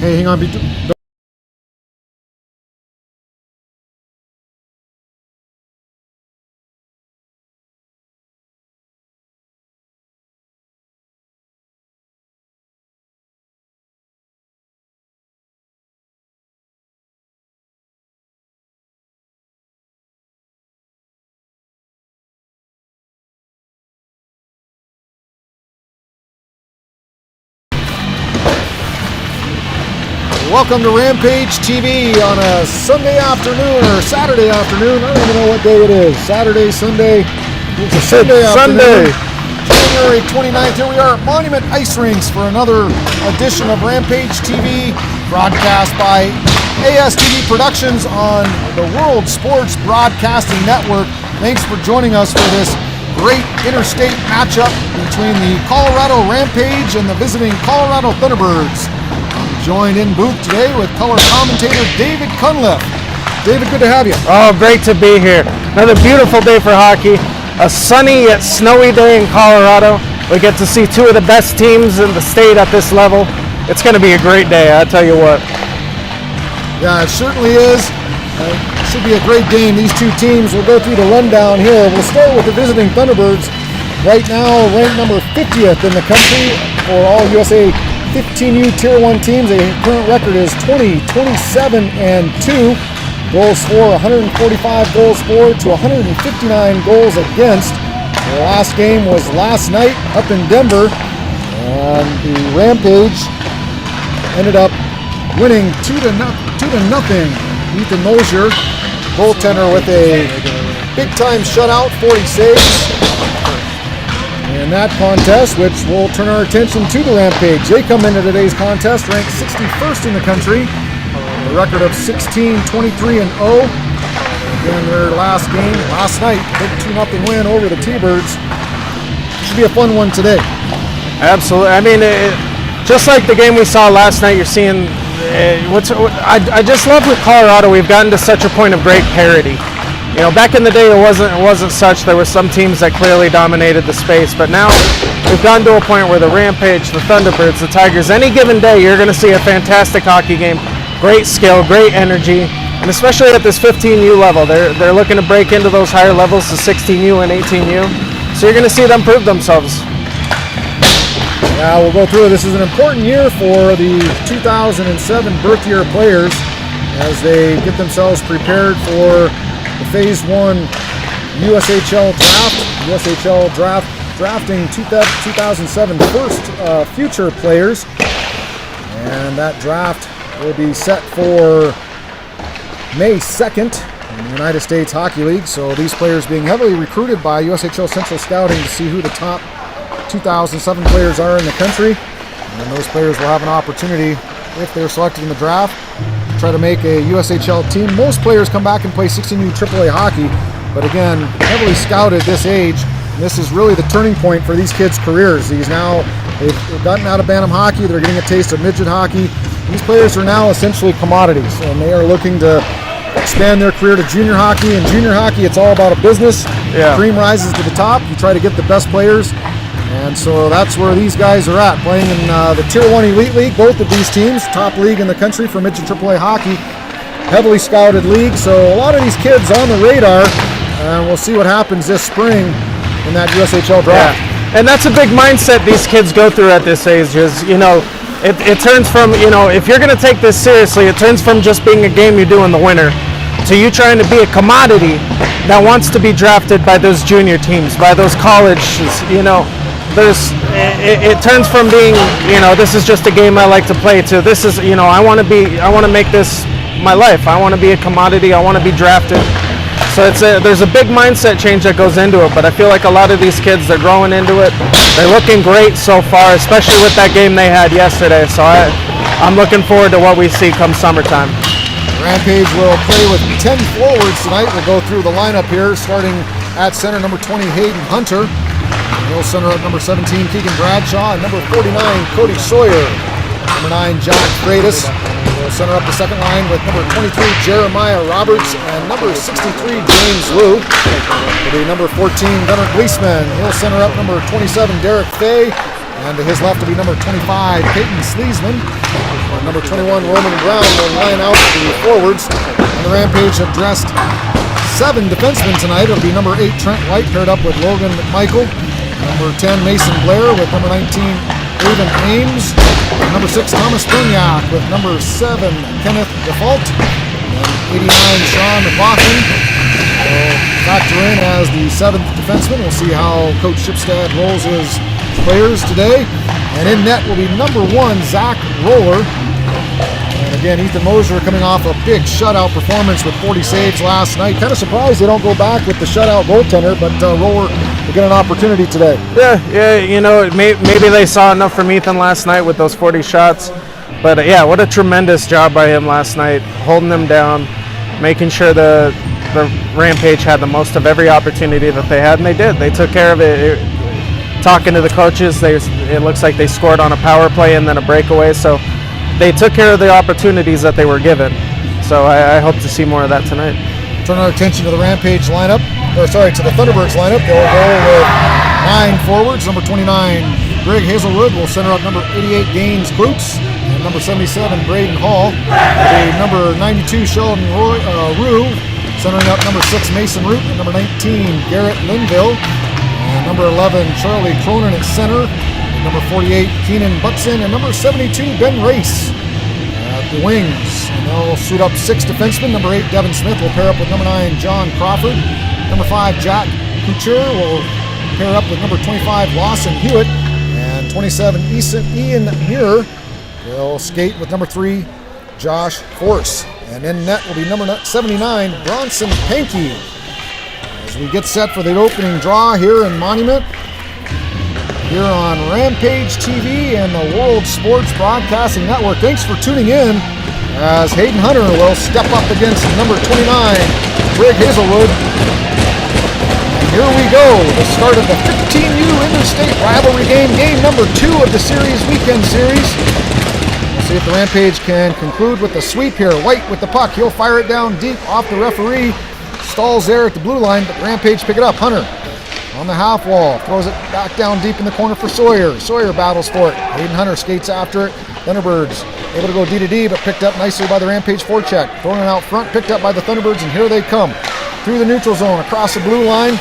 Hey, hang on. Welcome to Rampage TV on a Sunday afternoon or Saturday afternoon. I don't even know what day it is. Saturday, Sunday. It's a Sunday afternoon. January 29th. Here we are at Monument Ice Rinks for another edition of Rampage TV, broadcast by ASTV Productions on the World Sports Broadcasting Network. Thanks for joining us for this great interstate matchup between the Colorado Rampage and the visiting Colorado Thunderbirds. Joined in booth today with color commentator David Cunliffe. David, good to have you. Oh, great to be here. Another beautiful day for hockey. A sunny yet snowy day in Colorado. We get to see two of the best teams in the state at this level. It's going to be a great day, I tell you what. Yeah, it certainly is. It should be a great game. These two teams, we'll go through the rundown here. We'll start with the visiting Thunderbirds. Right now, ranked number 50th in the country for all USA 15U Tier 1 teams. The current record is 20-27-2. Goals for 145 goals for to 159 goals against. The last game was last night up in Denver, and the Rampage ended up winning 2-0. Ethan Mosier, goaltender, with a big-time shutout, 40 saves. In that contest, which will turn our attention to the Rampage. They come into today's contest ranked 61st in the country, a record of 16-23-0. Again, their last game last night, big 2-0 win over the T-Birds. Should be a fun one today. Absolutely. I mean, just like the game we saw last night, you're seeing I just love with Colorado. We've gotten to such a point of great parity. You know, back in the day, it wasn't such. There were some teams that clearly dominated the space, but now we've gotten to a point where the Rampage, the Thunderbirds, the Tigers, any given day, you're going to see a fantastic hockey game. Great skill, great energy, and especially at this 15U level, they're looking to break into those higher levels, the 16U and 18U. So you're going to see them prove themselves. Now we'll go through it. This is an important year for the 2007 birth year players as they get themselves prepared for the Phase 1 USHL draft. Drafting 2007 first future players. And that draft will be set for May 2nd in the United States Hockey League. So these players being heavily recruited by USHL Central Scouting to see who the top 2007 players are in the country. And those players will have an opportunity, if they're selected in the draft, to try to make a USHL team. Most players come back and play 16U AAA hockey, but again, heavily scouted this age. And this is really the turning point for these kids' careers. They've gotten out of Bantam hockey, they're getting a taste of midget hockey. These players are now essentially commodities, and they are looking to expand their career to junior hockey. In junior hockey, it's all about a business. Yeah. Cream rises to the top. You try to get the best players. And so that's where these guys are at, playing in the Tier 1 Elite League. Both of these teams, top league in the country for midget AAA hockey, heavily scouted league. So a lot of these kids on the radar, and we'll see what happens this spring in that USHL draft. Yeah. And that's a big mindset these kids go through at this age is, you know, it turns from, you know, if you're going to take this seriously, it turns from just being a game you do in the winter to you trying to be a commodity that wants to be drafted by those junior teams, by those colleges, you know. It turns from being, you know, this is just a game I like to play to this is, you know, I want to make this my life. I want to be a commodity. I want to be drafted. So there's a big mindset change that goes into it, but I feel like a lot of these kids, they're growing into it. They're looking great so far, especially with that game they had yesterday. So I'm looking forward to what we see come summertime. Rampage will play with 10 forwards tonight. We'll go through the lineup here, starting at center, number 20, Hayden Hunter. He'll center up number 17, Keegan Bradshaw, and number 49, Cody Sawyer. Number 9, John Freitas. He'll center up the second line with number 23, Jeremiah Roberts, and number 63, James Liu. Will be number 14, Gunnar Gleesman. He'll center up number 27, Derek Fay, And to his left will be number 25, Peyton Sleesman. Number 21, Roman Brown will line out the forwards. And the Rampage have dressed 7 defensemen tonight. It'll be number 8, Trent White, paired up with Logan McMichael. Number 10, Mason Blair with number 19, Raven Ames. And number 6, Thomas Bruniak with number 7, Kenneth Default. And 89, Sean McLaughlin. Will factor in as the 7th defenseman. We'll see how Coach Shipstead rolls his players today. And in net will be number 1, Zach Roller. And again, Ethan Moser coming off a big shutout performance with 40 saves last night. Kind of surprised they don't go back with the shutout goaltender, but Roller will get an opportunity today. Yeah, you know, maybe they saw enough from Ethan last night with those 40 shots. But yeah, what a tremendous job by him last night, holding them down, making sure the Rampage had the most of every opportunity that they had, and they did. They took care of it. Talking to the coaches, it looks like they scored on a power play and then a breakaway, so they took care of the opportunities that they were given. So I hope to see more of that tonight. Turn our attention to the Rampage lineup, to the Thunderbirds lineup. They'll go with 9 forwards. Number 29, Greg Hazelwood will center up number 88, Gaines Klutz, and number 77, Braden Hall. Number 92, Sheldon Rue, centering up number 6, Mason Root, and number 19, Garrett Linville. And number 11, Charlie Cronin at center. And number 48, Keenan Butson. And number 72, Ben Race at the wings. And they'll suit up 6 defensemen. Number 8, Devin Smith will pair up with number 9, John Crawford. Number 5, Jack Couture will pair up with number 25, Lawson Hewitt. And 27, Ian Muir will skate with number 3, Josh Force. And in net will be number 79, Bronson Pankey. As we get set for the opening draw here in Monument, here on Rampage TV and the World Sports Broadcasting Network. Thanks for tuning in as Hayden Hunter will step up against number 29, Greg Hazelwood. And here we go, the start of the 15U Interstate Rivalry game number 2 of the series, weekend series. We'll see if the Rampage can conclude with the sweep here. White with the puck, he'll fire it down deep off the referee. Stalls there at the blue line, but Rampage pick it up. Hunter on the half wall, throws it back down deep in the corner for Sawyer. Sawyer battles for it. Hayden Hunter skates after it. Thunderbirds able to go D to D, but picked up nicely by the Rampage forecheck. Thrown it out front, picked up by the Thunderbirds, and here they come. Through the neutral zone, across the blue line,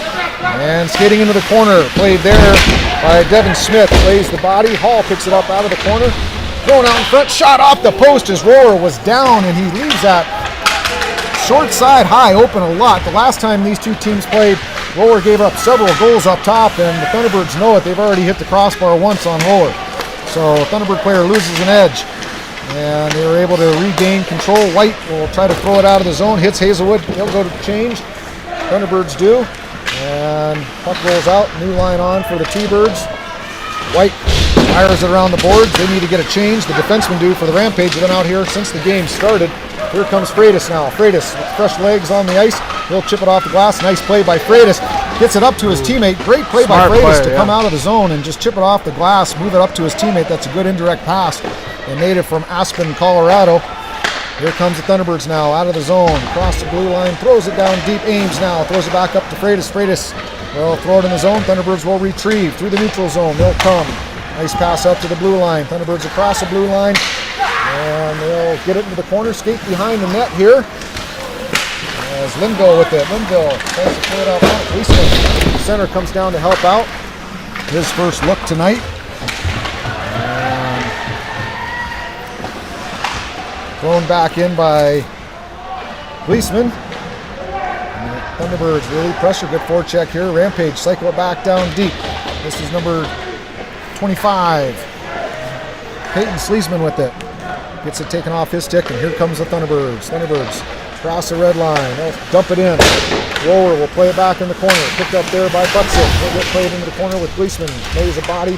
and skating into the corner. Played there by Devin Smith. Plays the body. Hall picks it up out of the corner. Thrown out in front, shot off the post as Roller was down, and he leaves that short side high open a lot. The last time these two teams played, Roller gave up several goals up top, and the Thunderbirds know it. They've already hit the crossbar once on Roller. So Thunderbird player loses an edge, and they were able to regain control. White will try to throw it out of the zone, hits Hazelwood. He'll go to change. Thunderbirds do, and puck rolls out. New line on for the T-Birds. White fires it around the boards. They need to get a change. The defensemen do for the Rampage. They've been out here since the game started. Here comes Freitas now. Freitas with fresh legs on the ice. He'll chip it off the glass. Nice play by Freitas. Gets it up to his teammate. Great play by Freitas to come out of the zone and just chip it off the glass, move it up to his teammate. That's a good indirect pass. The native from Aspen, Colorado. Here comes the Thunderbirds now out of the zone. Across the blue line. Throws it down deep. Ames now. Throws it back up to Freitas. Freitas will throw it in the zone. Thunderbirds will retrieve through the neutral zone. They'll come. Nice pass up to the blue line. Thunderbirds across the blue line. And they'll get it into the corner, skate behind the net here. As Linville with it. Linville tries to play it out front. Gleason, center, comes down to help out. His first look tonight. And thrown back in by Gleason. Thunderbirds really pressure. Good forecheck here. Rampage cycle it back down deep. This is number 25. Peyton Sleesman with it. Gets it taken off his stick, and here comes the Thunderbirds. Thunderbirds cross the red line. They'll dump it in. Roller will play it back in the corner. Picked up there by Butson. He'll get played into the corner with Gleason. Lays a body,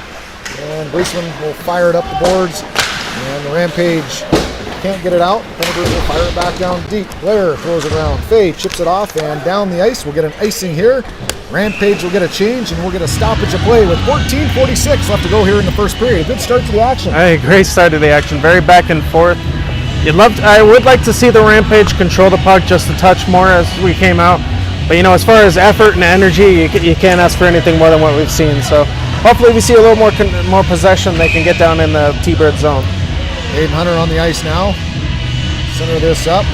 and Gleason will fire it up the boards. And the Rampage can't get it out. Thunderbirds will fire it back down deep. Blair throws it around. Fay chips it off, and down the ice. We'll get an icing here. Rampage will get a change, and we'll get a stoppage of play with 14:46 left to go here in the first period. A good start to the action. Hey, great start to the action. Very back and forth. I would like to see the Rampage control the puck just a touch more as we came out. But, you know, as far as effort and energy, you can't ask for anything more than what we've seen. So hopefully we see a little more possession. They can get down in the T-Bird zone. Aiden Hunter on the ice now. Center this up.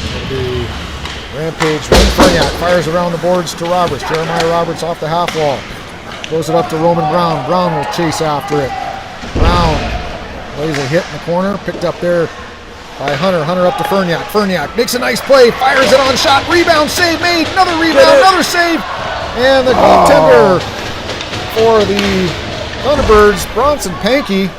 It'll be Rampage. Ferniak fires around the boards to Roberts. Jeremiah Roberts off the half wall. Throws it up to Roman Brown. Brown will chase after it. Brown lays a hit in the corner. Picked up there by Hunter. Hunter up to Ferniak. Ferniak makes a nice play. Fires it on shot. Rebound. Save made. Another rebound. Another save. And the goaltender for the Thunderbirds, Bronson Pankey,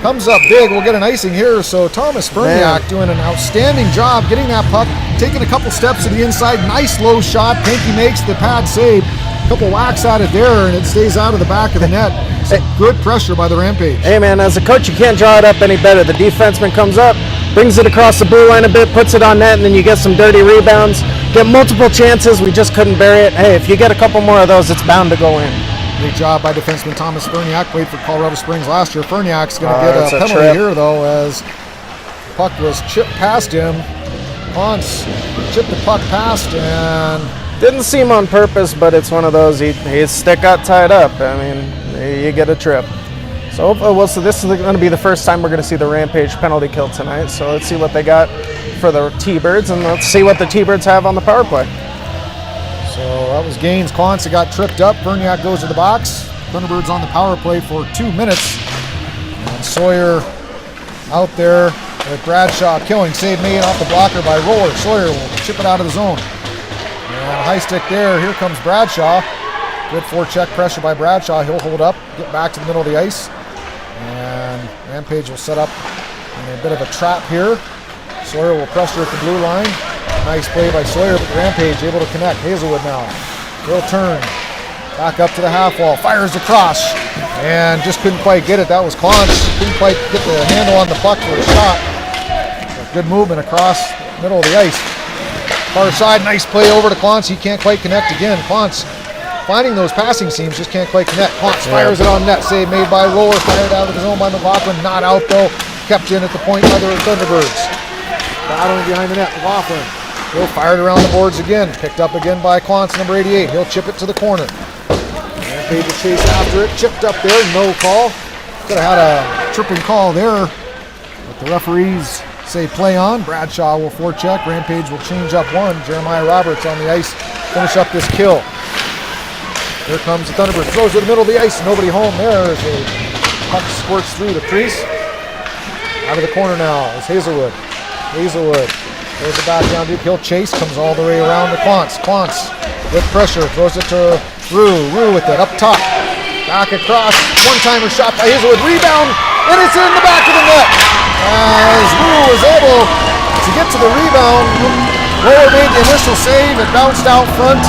comes up big. We'll get an icing here. So Thomas Ferniak doing an outstanding job getting that puck, taking a couple steps to the inside. Nice low shot. Pankey makes the pad save. A couple whacks at it there, and it stays out of the back of the net. Some good pressure by the Rampage. Hey man, as a coach, you can't draw it up any better. The defenseman comes up, brings it across the blue line a bit, puts it on net, and then you get some dirty rebounds. Get multiple chances. We just couldn't bury it. Hey, if you get a couple more of those, it's bound to go in. Great job by defenseman Thomas Ferniak. Played for Colorado Springs last year. Ferniak's going to get a penalty here, though, as the puck was chipped past him. Ponce chipped the puck past, and didn't seem on purpose, but it's one of those. His stick got tied up. I mean, you get a trip. So, so this is going to be the first time we're going to see the Rampage penalty kill tonight. So let's see what they got for the T-Birds, and let's see what the T-Birds have on the power play. So that was Gaines. Clance got tripped up. Ferniak goes to the box. Thunderbirds on the power play for 2 minutes. And Sawyer out there with Bradshaw killing. Save made off the blocker by Roller. Sawyer will chip it out of the zone. And high stick there. Here comes Bradshaw. Good forecheck pressure by Bradshaw. He'll hold up, get back to the middle of the ice. And Rampage will set up in a bit of a trap here. Sawyer will pressure at the blue line. Nice play by Sawyer, but Rampage able to connect. Hazelwood now. He'll turn. Back up to the half wall. Fires across. And just couldn't quite get it. That was Clance. Couldn't quite get the handle on the puck for a shot. But good movement across the middle of the ice. Far side, nice play over to Clance. He can't quite connect again. Clance finding those passing seams, just can't quite connect. Clance fires it on net. Save made by Roller. Fired out of the zone by McLaughlin. Not out though. Kept in at the point by the Thunderbirds. Battling behind the net. McLaughlin. He'll fire it around the boards again. Picked up again by Clance, number 88. He'll chip it to the corner. Rampage will chase after it. Chipped up there. No call. Could have had a tripping call there. But the referees say play on. Bradshaw will forecheck. Rampage will change up one. Jeremiah Roberts on the ice. Finish up this kill. Here comes the Thunderbird. Throws it to the middle of the ice. Nobody home there as the puck squirts through the crease. Out of the corner now is Hazelwood. Hazelwood throws it back down deep. He'll chase. Comes all the way around to Clance. Clance with pressure. Throws it to Rue. Rue with it up top. Back across. One-timer shot by Hazelwood. Rebound. And it's in the back of the net. As Rue was able to get to the rebound. Roller made the initial save. It bounced out front.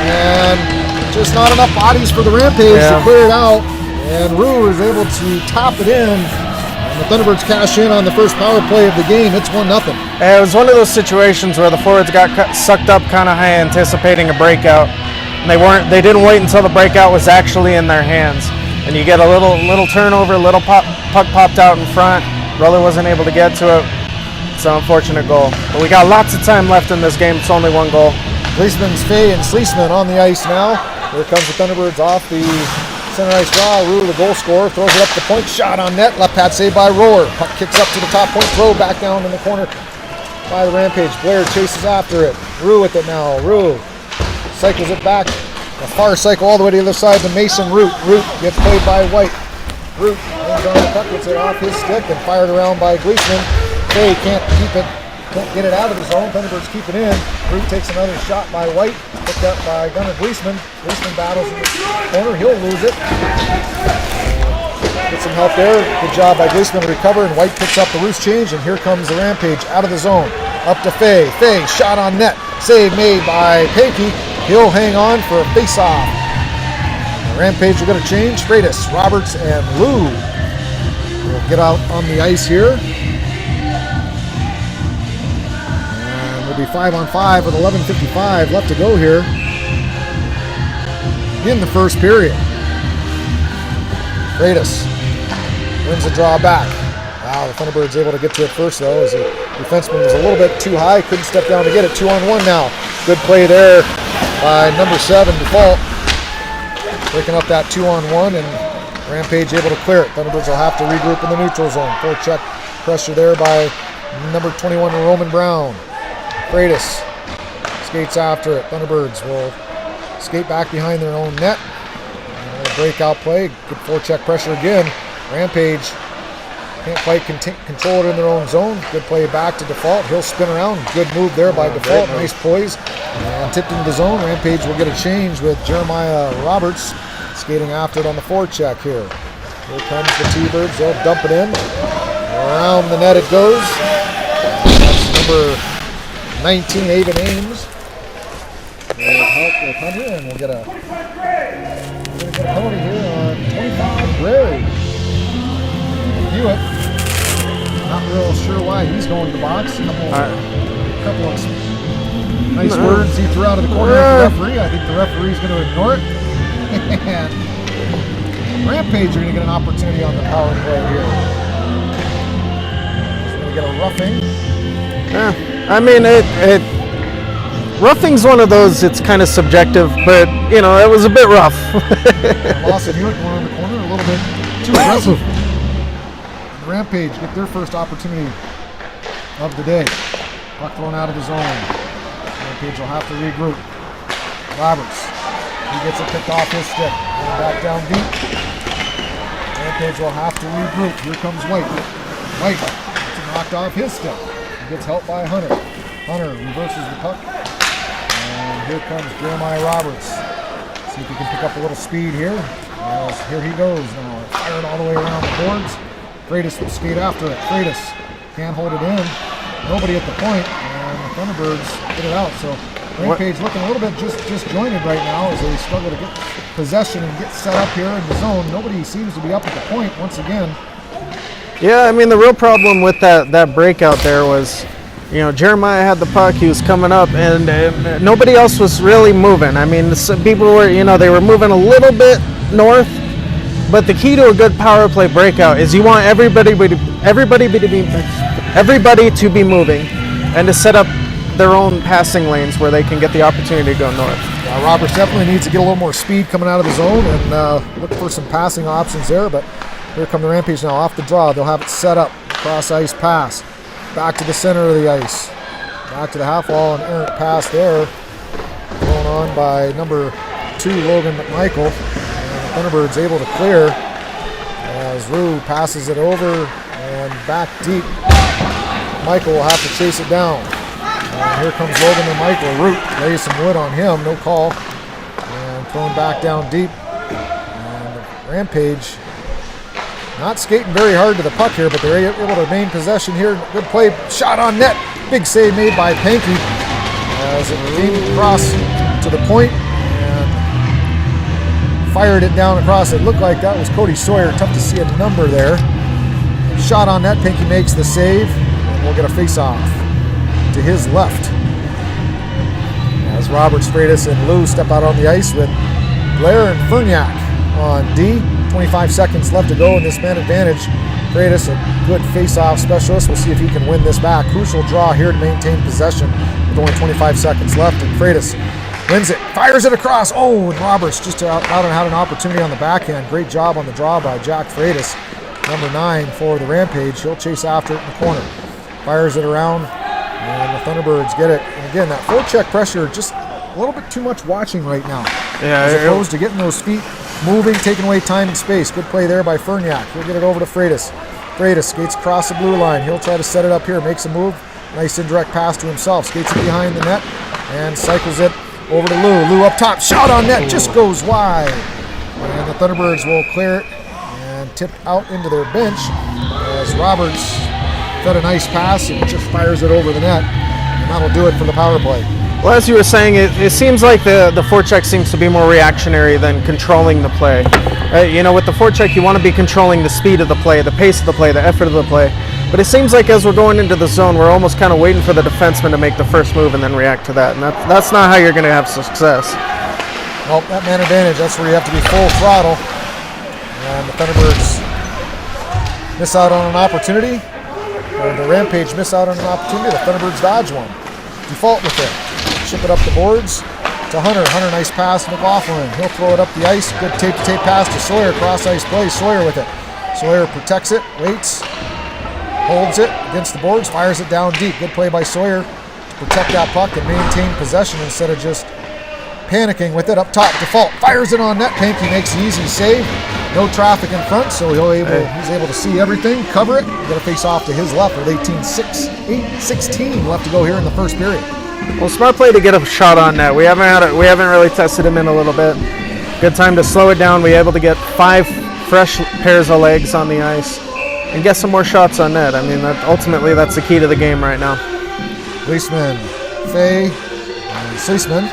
And just not enough bodies for the Rampage to clear it out. And Rue is able to tap it in. And the Thunderbirds cash in on the first power play of the game. It's 1-0. It was one of those situations where the forwards got sucked up kind of high, anticipating a breakout. And they didn't wait until the breakout was actually in their hands. And you get a little turnover, puck popped out in front. Roller wasn't able to get to it. It's an unfortunate goal. But we got lots of time left in this game. It's only one goal. Gleesman's Fay and Sleesman on the ice now. Here comes the Thunderbirds off the center ice draw. Rue, the goal scorer, throws it up the point. Shot on net. Left pad saved by Roller. Puck kicks up to the top point. Throw back down in the corner by the Rampage. Blair chases after it. Rue with it now. Rue cycles it back. A far cycle all the way to the other side to Mason Root. Root gets played by White. Root hangs on the puck, gets it off his stick and fired around by Gleesman. Fay can't keep it. Can't get it out of the zone. Thunderbirds keep it in. Root takes another shot by White. Picked up by Gunnar Gleesman. Gleesman battles in the corner. He'll lose it. Get some help there. Good job by Gleesman to recover. And White picks up the loose change. And here comes the Rampage out of the zone. Up to Fay. Fay shot on net. Save made by Pankey. He'll hang on for a face-off. The Rampage are going to change. Freitas, Roberts, and Lou will get out on the ice here. Be 5-on-5 with 11:55 left to go here in the first period. Freitas wins the draw back. Wow, the Thunderbirds able to get to it first though, as the defenseman was a little bit too high, couldn't step down to get it. 2-on-1 now. Good play there by number 7, Default. breaking up that 2-on-1, and Rampage able to clear it. Thunderbirds will have to regroup in the neutral zone. Forecheck pressure there by number 21, Roman Brown. Freitas skates after it. Thunderbirds will skate back behind their own net. And a breakout play. Good forecheck pressure again. Rampage can't quite control it in their own zone. Good play back to default. He'll spin around. Good move there by default. Nice poise. And tipped into the zone. Rampage will get a change with Jeremiah Roberts skating after it on the forecheck here. Here comes the T-Birds. They'll dump it in. Around the net it goes. That's number 19, Avon Ames. We'll help with Hunter, and we'll get a penalty here on 25, Gray. Hewitt. Not real sure why he's going to the box. A couple of nice words he threw out of the corner at the referee. I think the referee's going to ignore it. And Rampage are going to get an opportunity on the power play here. He's going to get a roughing. Yeah, I mean, roughing's one of those, it's kind of subjective, but, you know, it was a bit rough. Lawson Hewitt going on the corner, a little bit too aggressive. Rampage get their first opportunity of the day. Puck thrown out of the zone. Rampage will have to regroup. Roberts, he gets it picked off his stick. Going back down deep. Rampage will have to regroup. Here comes White. White gets it knocked off his stick. He gets helped by Hunter. Hunter reverses the puck. And here comes Jeremiah Roberts. See if he can pick up a little speed here. Here he goes now. Firing all the way around the boards. Freitas will skate after it. Freitas can't hold it in. Nobody at the point, and the Thunderbirds get it out. So Rampage looking a little bit disjointed right now as they struggle to get possession and get set up here in the zone. Nobody seems to be up at the point once again. Yeah, I mean, the real problem with that breakout there was, you know, Jeremiah had the puck, he was coming up, and nobody else was really moving. I mean, people were, you know, they were moving a little bit north. But the key to a good power play breakout is you want everybody to be moving and to set up their own passing lanes where they can get the opportunity to go north. Roberts definitely needs to get a little more speed coming out of the zone and look for some passing options there. But here come the Rampage now off the draw. They'll have it set up. Cross ice pass. Back to the center of the ice. Back to the half wall. An errant pass there. Thrown on by number 2, Logan McMichael. Thunderbirds able to clear as Rue passes it over and back deep. Michael will have to chase it down. And here comes Logan and Michael. Root lays some wood on him, no call. And thrown back down deep. And Rampage not skating very hard to the puck here, but they're able to maintain possession here. Good play, shot on net. Big save made by Pankey as it came across to the point. Fired it down across. It looked like that was Cody Sawyer. Tough to see a number there. Shot on net. Pinky makes the save. And we'll get a face-off to his left. As Roberts, Freitas, and Lou step out on the ice with Blair and Ferniak on D. 25 seconds left to go in this man advantage. Freitas, a good face-off specialist. We'll see if he can win this back. Crucial draw here to maintain possession with only 25 seconds left. And Freitas wins it, fires it across. Oh, and Roberts just out and had an opportunity on the backhand. Great job on the draw by Jack Freitas, number 9 for the Rampage. He'll chase after it in the corner. Fires it around, and the Thunderbirds get it. And again, that forecheck pressure, just a little bit too much watching right now. Yeah, as opposed to getting those feet moving, taking away time and space. Good play there by Ferniak. He'll get it over to Freitas. Freitas skates across the blue line. He'll try to set it up here, makes a move. Nice indirect pass to himself. Skates it behind the net and cycles it over to Lou. Lou up top. Shot on net. Just goes wide. And the Thunderbirds will clear it and tip out into their bench as Roberts fed a nice pass and just fires it over the net. And that'll do it for the power play. Well, as you were saying, it seems like the forecheck seems to be more reactionary than controlling the play. You know, with the forecheck, you want to be controlling the speed of the play, the pace of the play, the effort of the play. But it seems like as we're going into the zone, we're almost kind of waiting for the defenseman to make the first move and then react to that. And that's not how you're going to have success. Well, that man advantage, that's where you have to be full throttle. And the Thunderbirds miss out on an opportunity. Or the Rampage miss out on an opportunity. The Thunderbirds dodge one. Default with it. Ship it up the boards. to Hunter. Hunter, nice pass to McLaughlin. He'll throw it up the ice. Good tape-to-tape pass to Sawyer. Cross-ice play. Sawyer with it. Sawyer protects it, waits, holds it against the boards, fires it down deep. Good play by Sawyer to protect that puck and maintain possession instead of just panicking with it up top. Default fires it on net. Pankey makes the easy save. No traffic in front, so he's able to see everything, cover it. Got to face off to his left with 8:16 left to go here in the first period. Well, smart play to get a shot on net. We haven't really tested him in a little bit. Good time to slow it down. We were able to get 5 fresh pairs of legs on the ice and get some more shots on net. I mean, ultimately that's the key to the game right now. Leisman, Fay, and Sleesman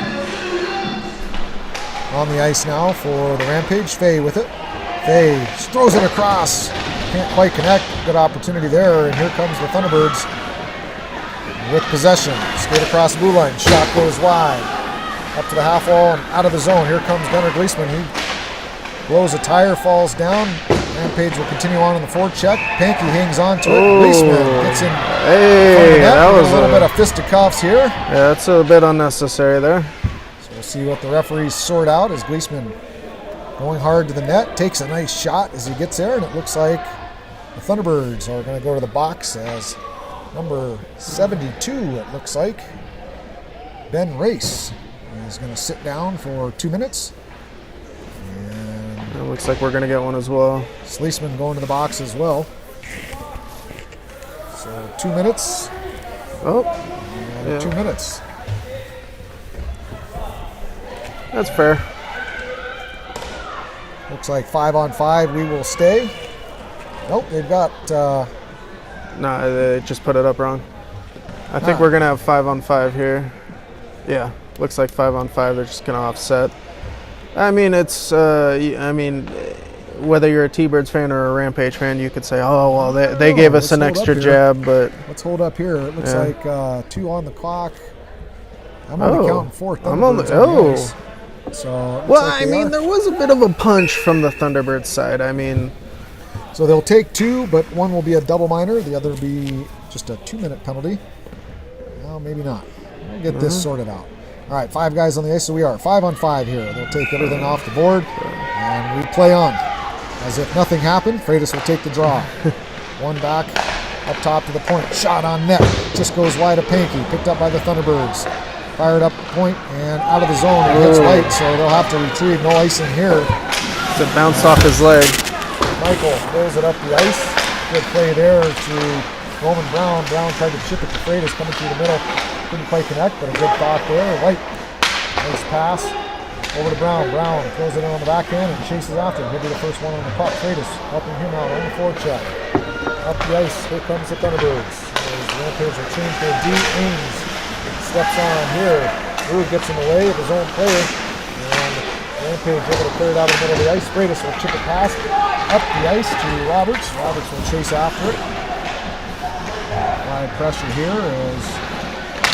on the ice now for the Rampage. Fay with it. Fay just throws it across. Can't quite connect. Good opportunity there. And here comes the Thunderbirds with possession. Skate across the blue line. Shot goes wide. Up to the half wall and out of the zone. Here comes Gunnar Gleesman. He blows a tire, falls down. Rampage will continue on in the forecheck. Pankey hangs on to it. Gleesman gets in. Hey, that was a little bit of fisticuffs here. Yeah, that's a bit unnecessary there. So we'll see what the referees sort out as Gleesman going hard to the net, takes a nice shot as he gets there, and it looks like the Thunderbirds are going to go to the box as number 72, it looks like, Ben Race is going to sit down for 2 minutes. It looks like we're going to get one as well. Sleesman going to the box as well. So 2 minutes. Oh, yeah. 2 minutes. That's fair. Looks like 5-on-5. We will stay. Nope, they've got. No, they just put it up wrong. I think we're going to have 5-on-5 here. Yeah, looks like 5-on-5. They're just going to offset. I mean, it's, whether you're a T-Birds fan or a Rampage fan, you could say, oh, well, they gave us an extra jab, but... Let's hold up here. It looks like 2 on the clock. I'm only counting 4 Thunderbirds on the ice. So there was a bit of a punch from the Thunderbirds side. I mean... So they'll take 2, but one will be a double minor. The other will be just a 2-minute penalty. Well, maybe not. We'll get this sorted out. All right, 5 guys on the ice, so we are 5-on-5 here. They'll take everything off the board, and we play on. As if nothing happened, Freitas will take the draw. One back, up top to the point. Shot on net. Just goes wide of Pankey. Picked up by the Thunderbirds. Fired up the point and out of the zone. It hits White, so they'll have to retrieve. No icing here. It bounced off his leg. Michael throws it up the ice. Good play there to Roman Brown. Brown tried to chip it to Freitas coming through the middle. Couldn't quite connect, but a good thought there. White, nice pass over to Brown. Brown throws it in on the backhand and chases after him. He'll be the first one on the puck. Freitas helping him out on the forecheck. Up the ice, here comes the Thunderbirds. The Rampage will change their D. Ames steps on here. Drew gets in the way of his own player. And Rampage able to clear it out of the middle of the ice. Freitas will chip it past up the ice to Roberts. Roberts will chase after it. High pressure here is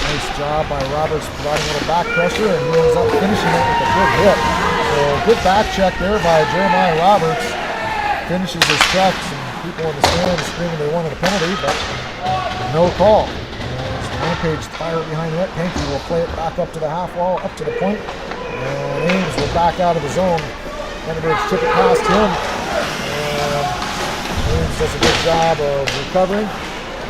nice job by Roberts providing a little back pressure, and he ends up finishing it with a good hit. So good back check there by Jeremiah Roberts. Finishes his checks, and people in the stands screaming they wanted a penalty, but no call. As the Rampage fire it behind the net, Pankey will play it back up to the half wall, up to the point, and Ames will back out of the zone. Thunderbirds chip it past him, and Ames does a good job of recovering.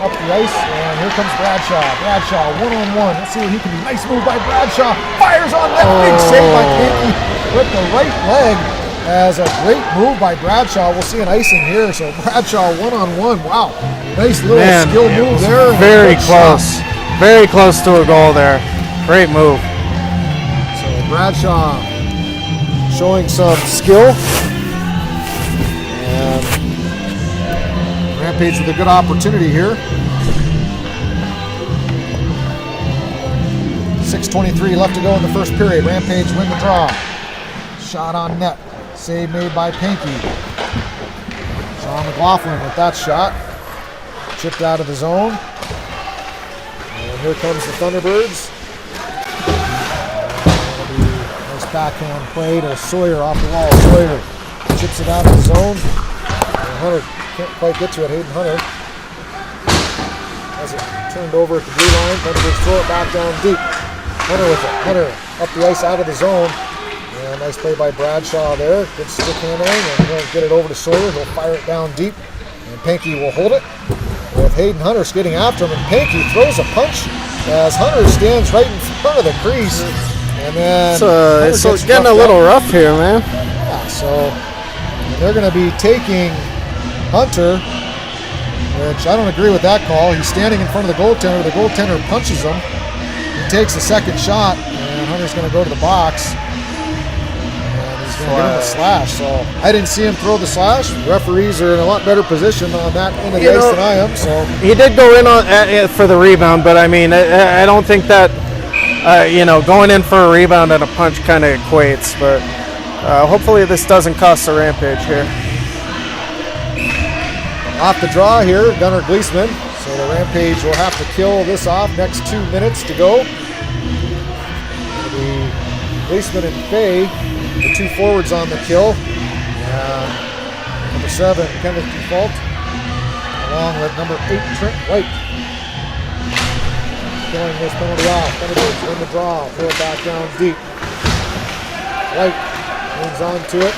Up the ice, and here comes Bradshaw. Bradshaw, one-on-one. Let's see what he can do. Nice move by Bradshaw. Fires on that. Big save by Pankey with the right leg. As a great move by Bradshaw. We'll see an icing here. So Bradshaw, one-on-one. Wow. Nice little skill move there. Very close. Very close to a goal there. Great move. So Bradshaw showing some skill. And Rampage with a good opportunity here. 6:23 left to go in the first period. Rampage win the draw. Shot on net. Save made by Pankey. Sean McLaughlin with that shot. Chipped out of the zone. And here comes the Thunderbirds. Nice backhand play to Sawyer off the wall. Sawyer chips it out of the zone. And Hunter can't quite get to it. Hayden Hunter has it turned over at the blue line. Thunderbirds throw it back down deep. Hunter with it. Hunter up the ice out of the zone. And nice play by Bradshaw there. Good stick handling, and he'll get it over to Sawyer. He'll fire it down deep, and Pankey will hold it. With Hayden Hunter skidding after him, and Pankey throws a punch as Hunter stands right in front of the crease. And then it's getting a little rough here, man. Yeah, so they're going to be taking Hunter, which I don't agree with that call. He's standing in front of the goaltender. The goaltender punches him. He takes the second shot, and Hunter's going to go to the box. And he's going to give him a slash. So I didn't see him throw the slash. Referees are in a lot better position on that end of the ice than I am. So he did go in on for the rebound, but I mean, I don't think that going in for a rebound and a punch kind of equates. But hopefully this doesn't cost the Rampage here. Off the draw here, Gunnar Gleesman. So the Rampage will have to kill this off. Next 2 minutes to go. It'll be Gleesman and Fay, the 2 forwards on the kill. Number 7, Kenneth Default, along with number 8, Trent White. Killing this penalty off. Thunderbirds win the draw. Throw it back down deep. White hangs on to it.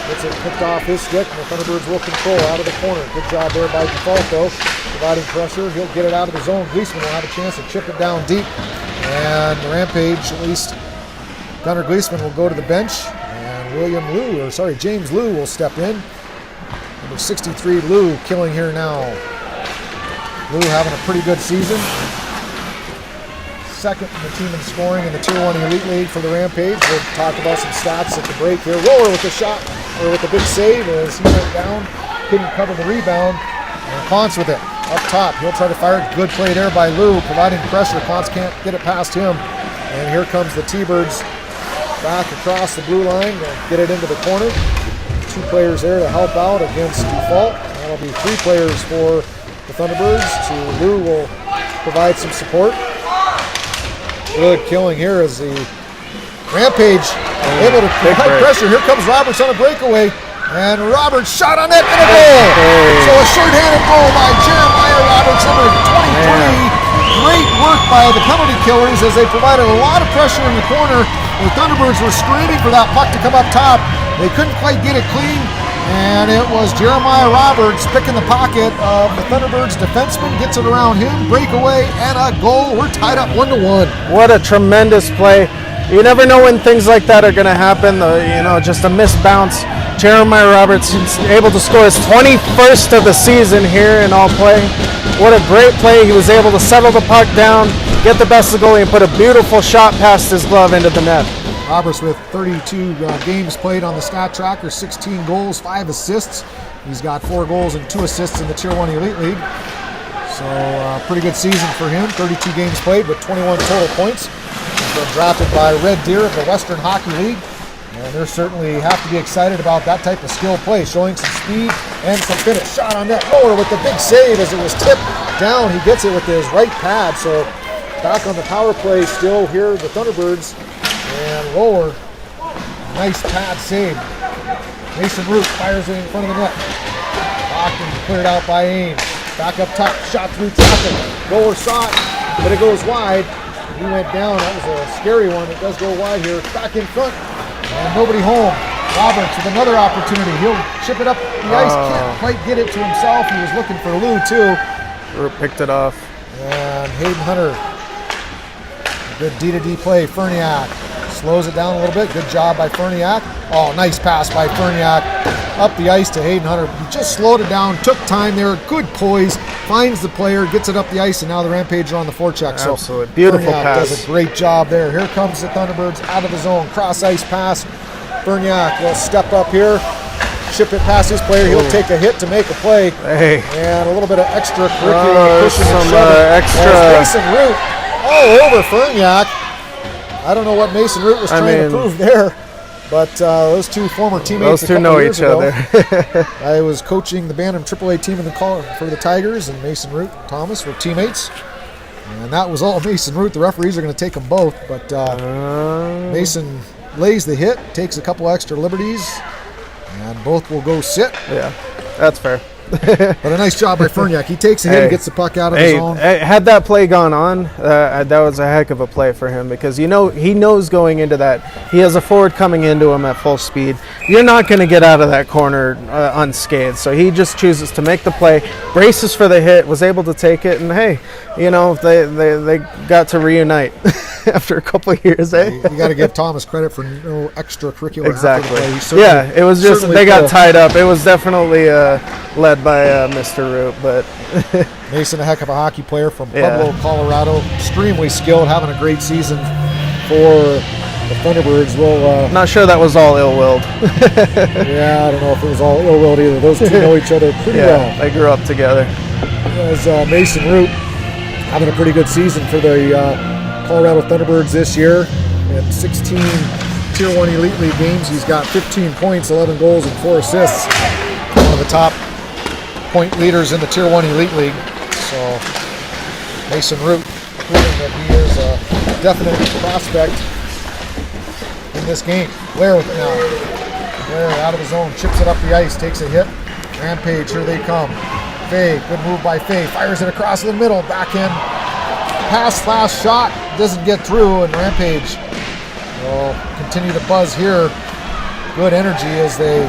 Gets it picked off his stick, and the Thunderbirds will control out of the corner. Good job there by Default, though, providing pressure. He'll get it out of the zone. Gleesman will have a chance to chip it down deep. And the Rampage, at least Gunnar Gleesman, will go to the bench. And James Liu will step in. Number 63, Liu, killing here now. Liu having a pretty good season. Second in the team in scoring in the Tier 1 Elite League for the Rampage. We'll talk about some stats at the break here. Roller with the shot, or with the big save as he went down, couldn't cover the rebound. And Conce with it up top. He'll try to fire it. Good play there by Liu, providing pressure. Conce can't get it past him. And here comes the T-Birds back across the blue line to get it into the corner. 2 players there to help out against Default. That'll be 3 players for the Thunderbirds. Liu will provide some support. Good killing here as the Rampage able to provide pressure. Here comes Roberts on a breakaway, and Roberts shot on net and a goal. So a short-handed goal by Jeremiah Roberts, number 23. Great work by the penalty killers as they provided a lot of pressure in the corner. The Thunderbirds were screaming for that puck to come up top. They couldn't quite get it clean, and it was Jeremiah Roberts picking the pocket of the Thunderbirds defenseman, gets it around him, breakaway, and a goal. We're tied up 1-1. What a tremendous play. You never know when things like that are going to happen. Just a missed bounce. Jeremiah Roberts is able to score his 21st of the season here in all play. What a great play. He was able to settle the puck down, get the best of the goalie, and put a beautiful shot past his glove into the net. Roberts with 32 games played on the stat tracker, 16 goals, 5 assists. He's got 4 goals and 2 assists in the Tier 1 Elite League. So pretty good season for him. 32 games played with 21 total points. He's been drafted by Red Deer of the Western Hockey League. And they certainly have to be excited about that type of skill play, showing some speed and some finish. Shot on net, Roller with the big save as it was tipped down. He gets it with his right pad. So back on the power play still here, the Thunderbirds. And Roller, nice pad save. Mason Root fires it in front of the net. Blocked and cleared out by Ames. Back up top, shot through traffic. Roller saw it, but it goes wide. He went down. That was a scary one. It does go wide here. Back in front, and nobody home. Roberts with another opportunity. He'll chip it up the ice. Can't quite get it to himself. He was looking for Lou too. Root picked it off. And Hayden Hunter. Good D-to-D play. Ferniak slows it down a little bit. Good job by Ferniak. Oh, nice pass by Ferniak. Up the ice to Hayden Hunter. He just slowed it down. Took time there. Good poise. Finds the player. Gets it up the ice. And now the Rampage are on the forecheck. So absolutely beautiful Ferniak pass. Does a great job there. Here comes the Thunderbirds out of the zone. Cross ice pass. Ferniak will step up here. Chip it past his player. He'll take a hit to make a play. Hey. And a little bit of extracurricular pushing and some shoving. extra. Mason Root all over Ferniak. I don't know what Mason Root was trying to prove there, but those two former teammates. Those two know each other. I was coaching the Bantam AAA team in the for the Tigers, and Mason Root and Thomas were teammates. And that was all Mason Root. The referees are going to take them both, but Mason lays the hit, takes a couple extra liberties, and both will go sit. Yeah, that's fair. But a nice job by Ferniak. He takes a hit and gets the puck out of the zone. Had that play gone on, that was a heck of a play for him, because he knows going into that, he has a forward coming into him at full speed. You're not going to get out of that corner unscathed. So he just chooses to make the play, braces for the hit, was able to take it, and hey, they got to reunite after a couple of years. You got to give Thomas credit for no extracurricular. Exactly. Yeah, it was just they got tied up. It was definitely led by Mr. Root, but Mason, a heck of a hockey player from Pueblo, Colorado, extremely skilled, having a great season for the Thunderbirds. Not sure that was all ill-willed. Yeah, I don't know if it was all ill-willed either. Those two know each other pretty well. They grew up together. As Mason Root having a pretty good season for the Colorado Thunderbirds this year. In 16 Tier 1 Elite League games, he's got 15 points, 11 goals, and 4 assists. One of the top point leaders in the Tier 1 Elite League. So Mason Root proving that he is a definite prospect in this game. Blair with it now. Blair out of his zone, chips it up the ice, takes a hit. Rampage, here they come. Fay, good move by Fay, fires it across the middle, backhand pass, last shot, doesn't get through, and Rampage will continue to buzz here. Good energy as they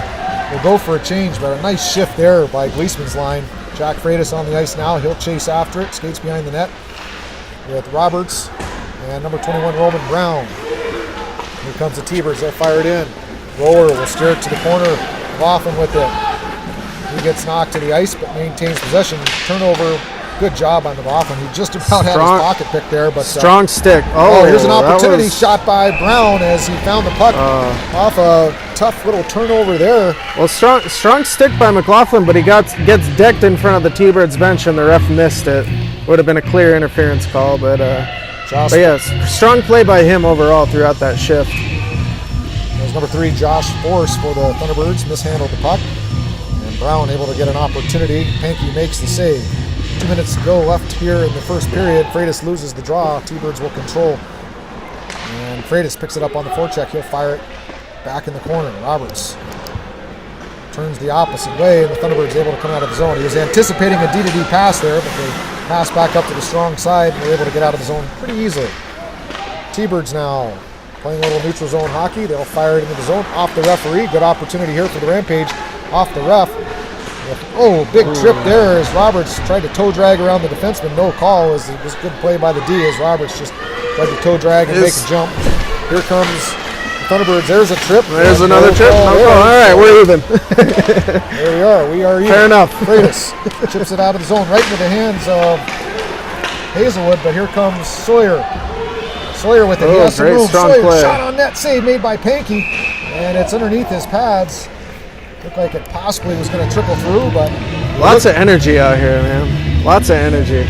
will go for a change, but a nice shift there by Gleasman's line. Jack Freitas on the ice now, he'll chase after it, skates behind the net with Roberts and number 21 Roman Brown. Here comes the T-Birds, they'll fire it in. Roller will steer it to the corner, Laughlin with it. He gets knocked to the ice but maintains possession. Turnover, good job on the Laughlin. He just about had his pocket picked there. But strong stick. Here's an opportunity shot by Brown as he found the puck off a tough little turnover there. Well, strong stick by McLaughlin, but he gets decked in front of the T-Birds bench and the ref missed it. Would have been a clear interference call, but yes, strong play by him overall throughout that shift. There's number 3, Josh Force for the Thunderbirds, mishandled the puck. And Brown able to get an opportunity. Pankey makes the save. 2 minutes to go left here in the first period. Freitas loses the draw. T-Birds will control. And Freitas picks it up on the forecheck. He'll fire it back in the corner. Roberts turns the opposite way, and the Thunderbirds able to come out of the zone. He was anticipating a D-to-D pass there, but they pass back up to the strong side, and they're able to get out of the zone pretty easily. T-Birds now playing a little neutral zone hockey. They'll fire it into the zone off the referee. Good opportunity here for the Rampage off the ref. Big trip there as Roberts tried to toe drag around the defenseman. No call. It was good play by the D as Roberts just tried to toe drag and make a jump. Here comes the Thunderbirds. There's a trip. There's another trip. All right, we're even. There we are. We are even. Fair enough. Freitas chips it out of the zone right into the hands of Hazelwood, but here comes Sawyer. Sawyer with it. He has to move. Sawyer, play. Shot on net, save made by Pankey, and it's underneath his pads. Looked like it possibly was going to trickle through, but lots of energy out here, man. Lots of energy.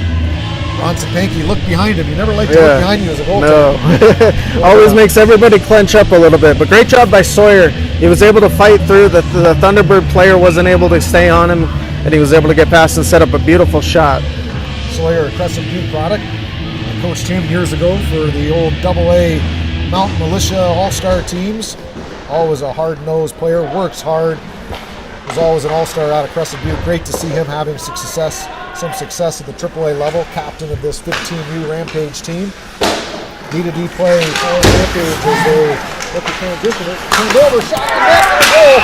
Bronson Pankey, look behind him. You never like to look behind you as a goaltender. No. Always makes everybody clench up a little bit. But great job by Sawyer. He was able to fight through. The Thunderbird player wasn't able to stay on him, and he was able to get past and set up a beautiful shot. Sawyer, a Crescent Butte product. I coached him years ago for the old AA Mountain Militia All-Star teams. Always a hard-nosed player, works hard. Was always an all-star out of Crescent Butte. Great to see him having some success at the AAA level. Captain of this 15U Rampage team. D-to-D play for Rampage as they look to transition it. Turned over, shot on net, and a goal.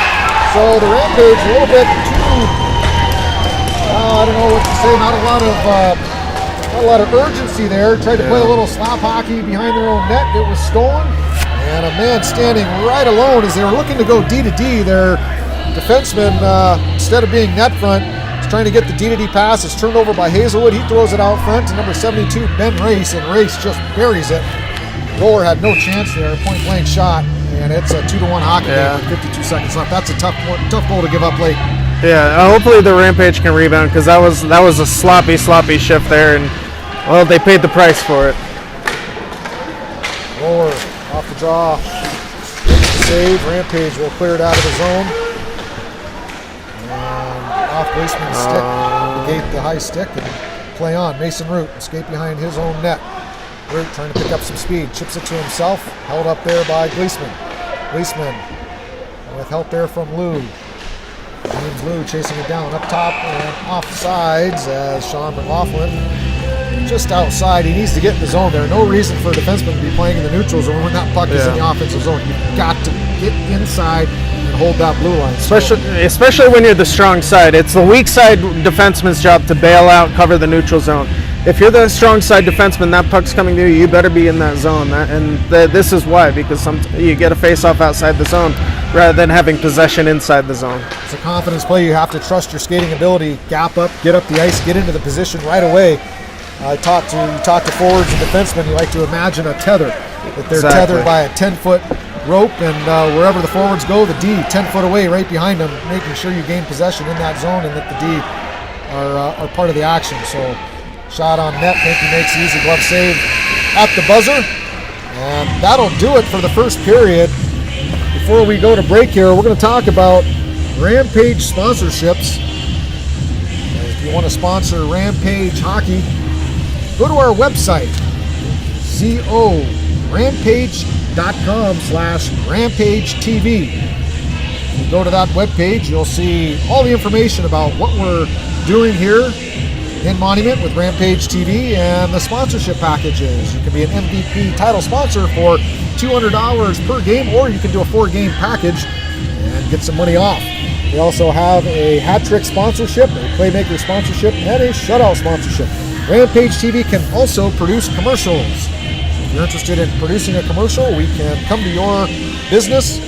So the Rampage a little bit too, I don't know what to say, not a lot of urgency there. Tried to play a little slap hockey behind their own net. It was stolen. And a man standing right alone as they were looking to go D-to-D. Their defenseman, instead of being net front, is trying to get the D-to-D pass. It's turned over by Hazelwood. He throws it out front to number 72, Ben Race, and Race just buries it. Roller had no chance there, point-blank shot, and it's a 2-1 hockey game with 52 seconds left. That's a tough goal to give up late. Yeah, hopefully the Rampage can rebound, because that was a sloppy shift there, and well, they paid the price for it. Roller off the draw, save. Rampage will clear it out of the zone. And off Gleasman's stick, negate the high stick and play on. Mason Root, escape behind his own net. Root trying to pick up some speed, chips it to himself, held up there by Gleasman. Gleasman with help there from Lou. James Blue chasing it down up top and off sides as Sean McLaughlin just outside. He needs to get in the zone there. No reason for a defenseman to be playing in the neutral zone when that puck is in the offensive zone. You've got to get inside and hold that blue line. Especially when you're the strong side. It's the weak side defenseman's job to bail out, cover the neutral zone. If you're the strong side defenseman, that puck's coming to you, you better be in that zone. This is why, because you get a face-off outside the zone rather than having possession inside the zone. It's a confidence play. You have to trust your skating ability. Gap up, get up the ice, get into the position right away. You talk to forwards and defensemen, you like to imagine a tether. That they're tethered by a 10-foot rope, and wherever the forwards go, the D 10 foot away right behind them, making sure you gain possession in that zone and that the D are part of the action. So shot on net, Pinky makes the easy glove save at the buzzer, and that'll do it for the first period. Before we go to break here, we're going to talk about Rampage sponsorships. If you want to sponsor Rampage Hockey, go to our website, rampage.com/RampageTV. If you go to that webpage, you'll see all the information about what we're doing here in Monument with Rampage TV and the sponsorship packages. You can be an MVP title sponsor for $200 per game, or you can do a 4-game package and get some money off. We also have a hat trick sponsorship, a playmaker sponsorship, and a shutout sponsorship. Rampage TV can also produce commercials. If you're interested in producing a commercial, we can come to your business,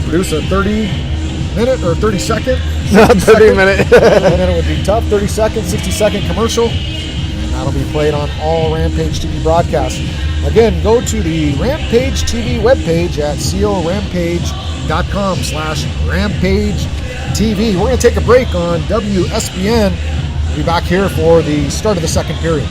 produce a 30-minute or 30-second. Not 30-minute. 30-minute would be tough. 30-second, 60-second commercial, and that'll be played on all Rampage TV broadcasts. Again, go to the Rampage TV webpage at co-rampage.com/RampageTV. We're going to take a break on WSBN. We'll be back here for the start of the second period.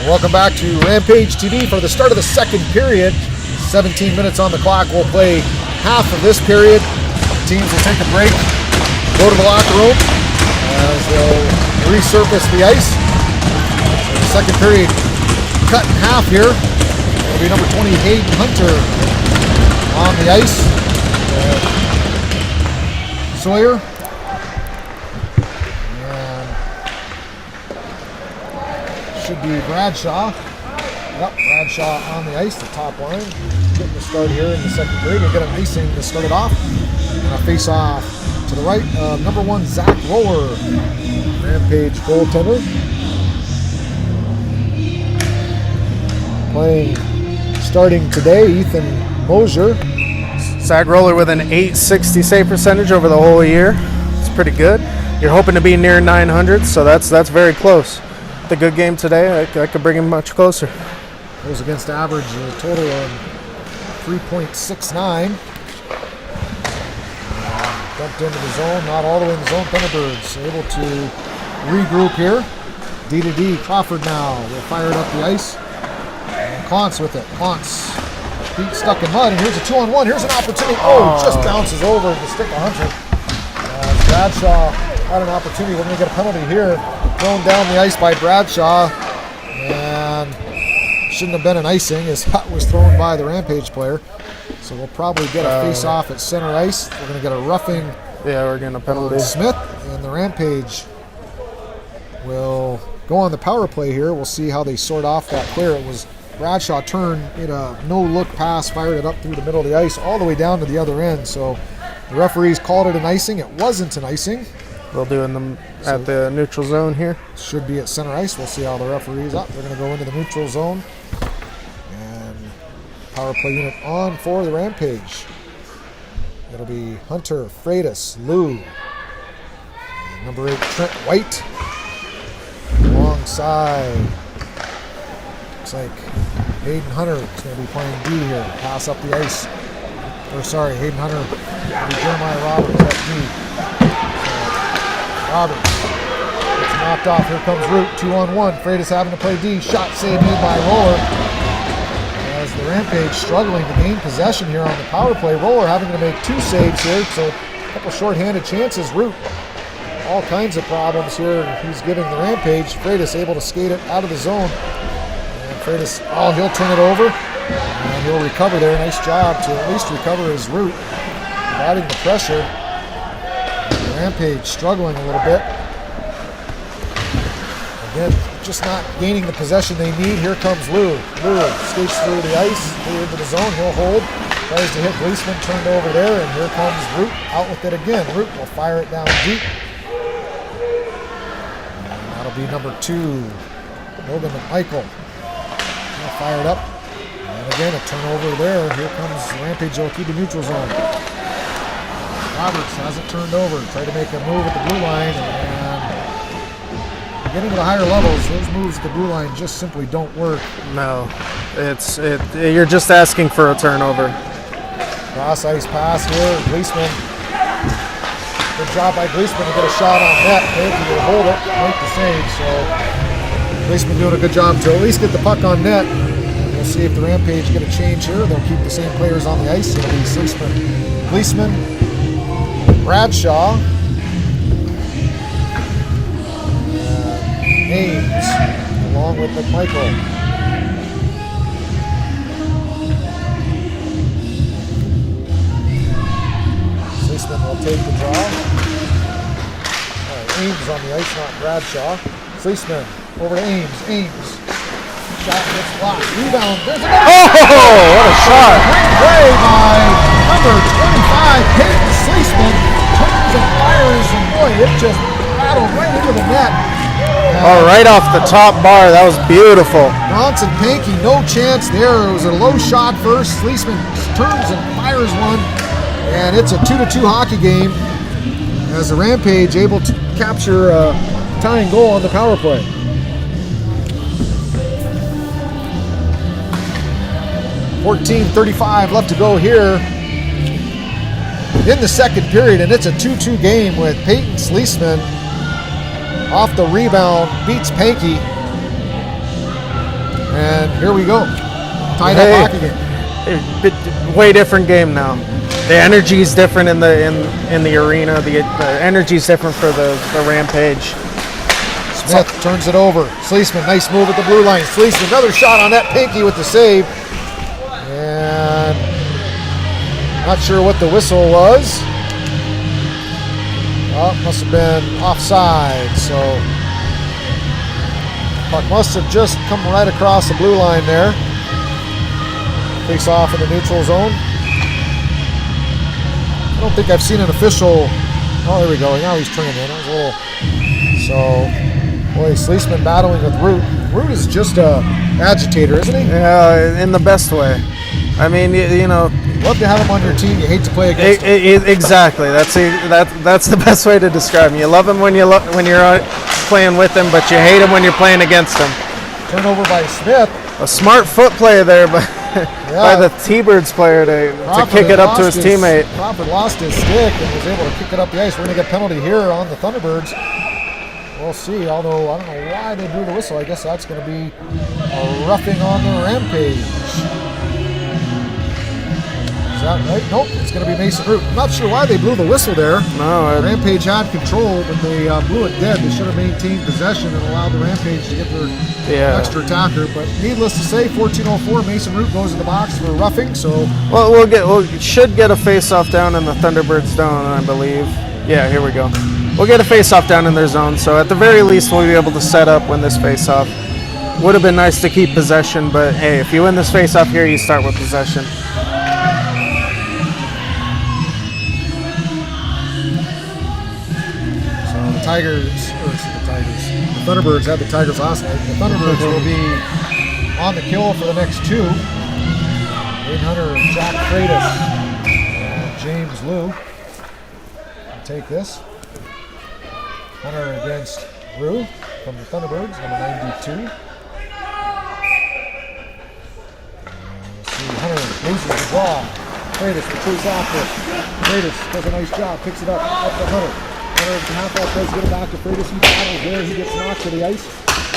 Welcome back to Rampage TV for the start of the second period. 17 minutes on the clock. We'll play half of this period. Teams will take a break, go to the locker room as they'll resurface the ice. So the second period cut in half here. It'll be number 20, Hayden Hunter, on the ice. Sawyer. Should be Bradshaw. Yep, Bradshaw on the ice, the top line. Getting the start here in the second period. We'll get an icing to start it off. And a face off to the right. Number 1, Zach Roller, Rampage goaltender. Starting today, Ethan Mosier. Zach Roller with an .860 save percentage over the whole year. It's pretty good. You're hoping to be near 900, so that's very close. The good game today, I could bring him much closer. Goals against average, a total of 3.69. Dumped into the zone, not all the way in the zone. Thunderbirds able to regroup here. D to D, Crawford now will fire it up the ice. And Klontz with it. Klontz, feet stuck in mud, and here's a 2-on-1. Here's an opportunity. Just bounces over the stick of Hunter. Bradshaw had an opportunity. We're going to get a penalty here. Thrown down the ice by Bradshaw, and shouldn't have been an icing as that was thrown by the Rampage player. So we'll probably get a face-off at center ice. We're going to get a roughing. Yeah, we're getting a penalty. Smith, and the Rampage will go on the power play here. We'll see how they sort off that clear. It was Bradshaw turned, made a no-look pass, fired it up through the middle of the ice all the way down to the other end. So the referees called it an icing. It wasn't an icing. We'll do at the neutral zone here. Should be at center ice. We'll see how the referee's up. They're going to go into the neutral zone. And power play unit on for the Rampage. It'll be Hunter, Freitas, Lou, and number 8, Trent White. Alongside, looks like Hayden Hunter is going to be playing D here. Pass up the ice. Hayden Hunter will be Jeremiah Roberts at D. Roberts gets knocked off. Here comes Root, 2-on-1. Freitas having to play D. Shot save made by Roller. As the Rampage struggling to gain possession here on the power play. Roller having to make 2 saves here, so a couple shorthanded chances. Root, all kinds of problems here. He's giving the Rampage. Freitas able to skate it out of the zone. And Freitas, he'll turn it over. And he'll recover there. Nice job to at least recover his Root, providing the pressure. The Rampage struggling a little bit. Again, just not gaining the possession they need. Here comes Lou. Lou skates through the ice, through into the zone. He'll hold. Tries to hit Gleesman, turned over there, and here comes Root out with it again. Root will fire it down deep. And that'll be number 2, Logan McMichael. He'll fire it up. And again, a turnover there. Here comes the Rampage. They'll keep the neutral zone. Roberts has it turned over. Tried to make a move at the blue line, and getting to the higher levels, those moves at the blue line just simply don't work. No, you're just asking for a turnover. Cross ice pass here. Gleesman. Good job by Gleesman to get a shot on net. Maybe will hold it, make the save. So Gleesman doing a good job to at least get the puck on net. We'll see if the Rampage get a change here. They'll keep the same players on the ice. It'll be Gleesman, Bradshaw, Ames, along with McMichael. Gleesman will take the draw. Ames on the ice, not Bradshaw. Gleesman over to Ames. Ames. Shot gets blocked. Rebound. There's a goal. Oh, what a shot. Great play by number 25, Peyton Sleesman. Turns and fires, and boy, it just rattled right into the net. Right off the top bar. That was beautiful. Bronson Pankey, no chance there. It was a low shot first. Sleesman turns and fires one, and it's a 2-2 hockey game as the Rampage able to capture a tying goal on the power play. 14:35 left to go here in the second period, and it's a 2-2 game with Peyton Sleesman off the rebound, beats Pankey. And here we go. Tied up hockey game. Way different game now. The energy is different in the arena. The energy is different for the Rampage. Smith turns it over. Sleesman, nice move at the blue line. Sleesman, another shot on that. Pankey with the save. And not sure what the whistle was. Must have been offside, so puck must have just come right across the blue line there. Face off in the neutral zone. I don't think I've seen an official. Oh, there we go. Now he's turning in. It was a little. So, boy, Sleesman battling with Root. Root is just a agitator, isn't he? Yeah, in the best way. I mean, you know, love to have him on your team. You hate to play against him. Exactly. That's the best way to describe him. You love him when you're playing with him, but you hate him when you're playing against him. Turnover by Smith. A smart foot play there by the T-Birds player to kick it up to his teammate. Crawford lost his stick and was able to kick it up the ice. We're going to get a penalty here on the Thunderbirds. We'll see, although I don't know why they blew the whistle. I guess that's going to be a roughing on the Rampage. Is that right? Nope, it's going to be Mason Root. I'm not sure why they blew the whistle there. No. Rampage had control, but they blew it dead. They should have maintained possession and allowed the Rampage to get their extra attacker. But needless to say, 14:04, Mason Root goes in the box for roughing. So, well, we should get a face-off down in the Thunderbirds zone, I believe. Yeah, here we go. We'll get a face-off down in their zone. So at the very least, we'll be able to set up win this face-off. Would have been nice to keep possession, but hey, if you win this face-off here, you start with possession. Thunderbirds had the Tigers last night. The Thunderbirds will be on the kill for the next two. Wayne Hunter and Jack Freitas and James Liu will take this. Hunter against Rue from the Thunderbirds, number 92. Hunter loses the draw. Freitas will chase after it. Freitas does a nice job, picks it up to Hunter. Hunter half-out plays, get it back to Freitas. He battles there, he gets knocked to the ice.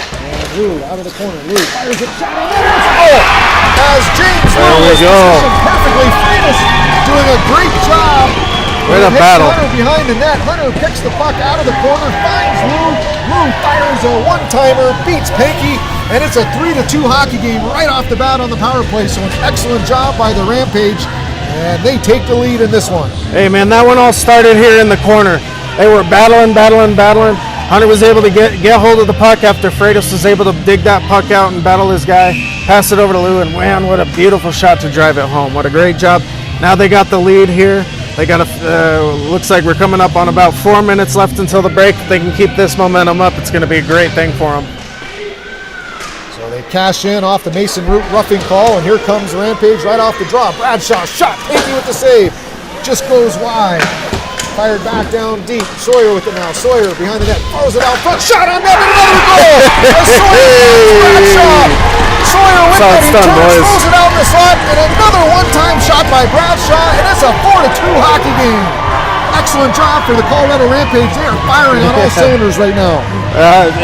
And Lou out of the corner. Lou fires a shot on there. It's a goal! As James Lou is positioned perfectly. Freitas doing a great job. What a battle. Hunter behind the net. Hunter kicks the puck out of the corner, finds Lou. Lou fires a one-timer, beats Panky, and it's a 3-2 hockey game right off the bat on the power play. So an excellent job by the Rampage, and they take the lead in this one. Hey man, that one all started here in the corner. They were battling. Hunter was able to get hold of the puck after Freitas was able to dig that puck out and battle his guy. Pass it over to Lou, and man, what a beautiful shot to drive it home. What a great job. Now they got the lead here. They got looks like we're coming up on about 4 minutes left until the break. If they can keep this momentum up, it's going to be a great thing for them. So they cash in off the Mason Root roughing call, and here comes Rampage right off the draw. Bradshaw shot, Panky with the save. Just goes wide. Fired back down deep. Sawyer with it now. Sawyer behind the net. Throws it out front. Shot on net. Another goal. Bradshaw. Sawyer with it. He throws it out in the slot. And another one-time shot by Bradshaw. And it's a 4-2 hockey game. Excellent job for the Colorado Rampage. They are firing on all cylinders right now.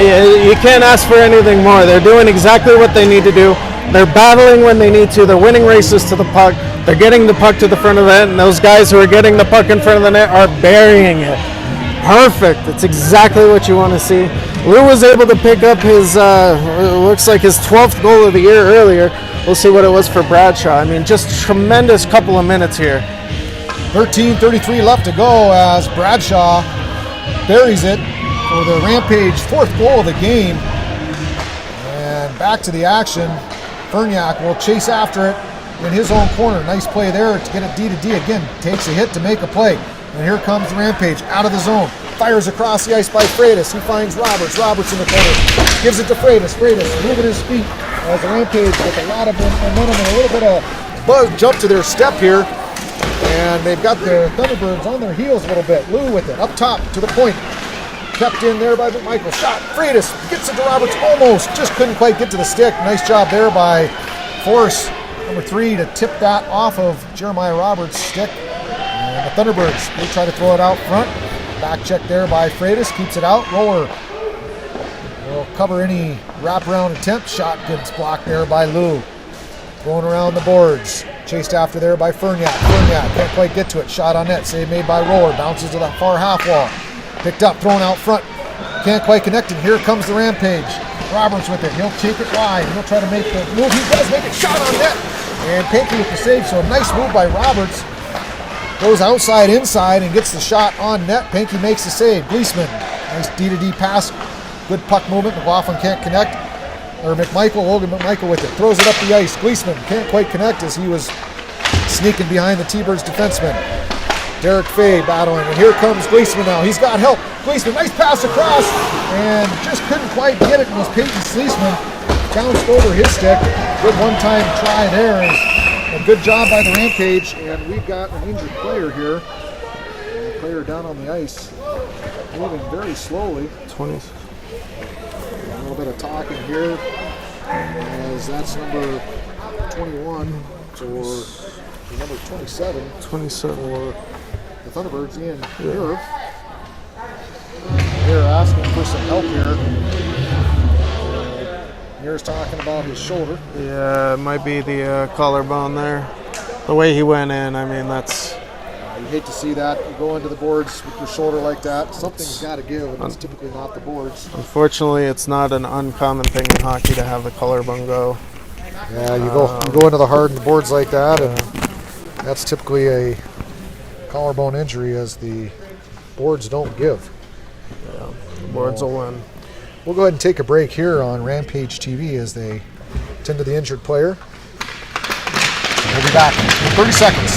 You can't ask for anything more. They're doing exactly what they need to do. They're battling when they need to. They're winning races to the puck. They're getting the puck to the front of the net, and those guys who are getting the puck in front of the net are burying it. Perfect. It's exactly what you want to see. Lou was able to pick up his, looks like his 12th goal of the year earlier. We'll see what it was for Bradshaw. I mean, just tremendous couple of minutes here. 13:33 left to go as Bradshaw buries it for the Rampage 4th goal of the game. And back to the action. Ferniak will chase after it in his own corner. Nice play there to get it D to D again. Takes a hit to make a play. And here comes the Rampage out of the zone. Fires across the ice by Freitas. He finds Roberts. Roberts in the corner. Gives it to Freitas. Freitas moving his feet as the Rampage with a lot of momentum and a little bit of buzz jump to their step here. And they've got the Thunderbirds on their heels a little bit. Lou with it up top to the point. Kept in there by Michael. Shot. Freitas gets it to Roberts almost. Just couldn't quite get to the stick. Nice job there by Force number 3 to tip that off of Jeremiah Roberts' stick. And the Thunderbirds, they try to throw it out front. Back check there by Freitas. Keeps it out. Roller will cover any wraparound attempt. Shot gets blocked there by Lou. Going around the boards. Chased after there by Ferniak. Ferniak can't quite get to it. Shot on net. Save made by Roller. Bounces to that far half wall. Picked up, thrown out front. Can't quite connect it. Here comes the Rampage. Roberts with it. He'll take it wide. He'll try to make the move. He does make it. Shot on net. And Panky with the save. So a nice move by Roberts. Goes outside, inside, and gets the shot on net. Panky makes the save. Gleesman. Nice D-to-D pass. Good puck movement. McLaughlin can't connect. Or Logan McMichael with it. Throws it up the ice. Gleesman can't quite connect as he was sneaking behind the T-Birds defenseman. Derek Fay battling, and here comes Gleesman now. He's got help. Gleesman, nice pass across, and just couldn't quite get it. It was Peyton Sleesman. Bounced over his stick. Good one-time try there. A good job by the Rampage, and we've got an injured player here. A player down on the ice, moving very slowly. 20. A little bit of talking here, as that's number 21, or number 27. 27. For the Thunderbirds, Ian Muir. They're asking for some help here. Muir's talking about his shoulder. Yeah, it might be the collarbone there. The way he went in, I mean, that's... You hate to see that. You go into the boards with your shoulder like that. Something's got to give, and it's typically not the boards. Unfortunately, it's not an uncommon thing in hockey to have the collarbone go. Yeah, you go into the hardened boards like that, and that's typically a collarbone injury as the boards don't give. Yeah, the boards will win. We'll go ahead and take a break here on Rampage TV as they tend to the injured player. We'll be back in 30 seconds.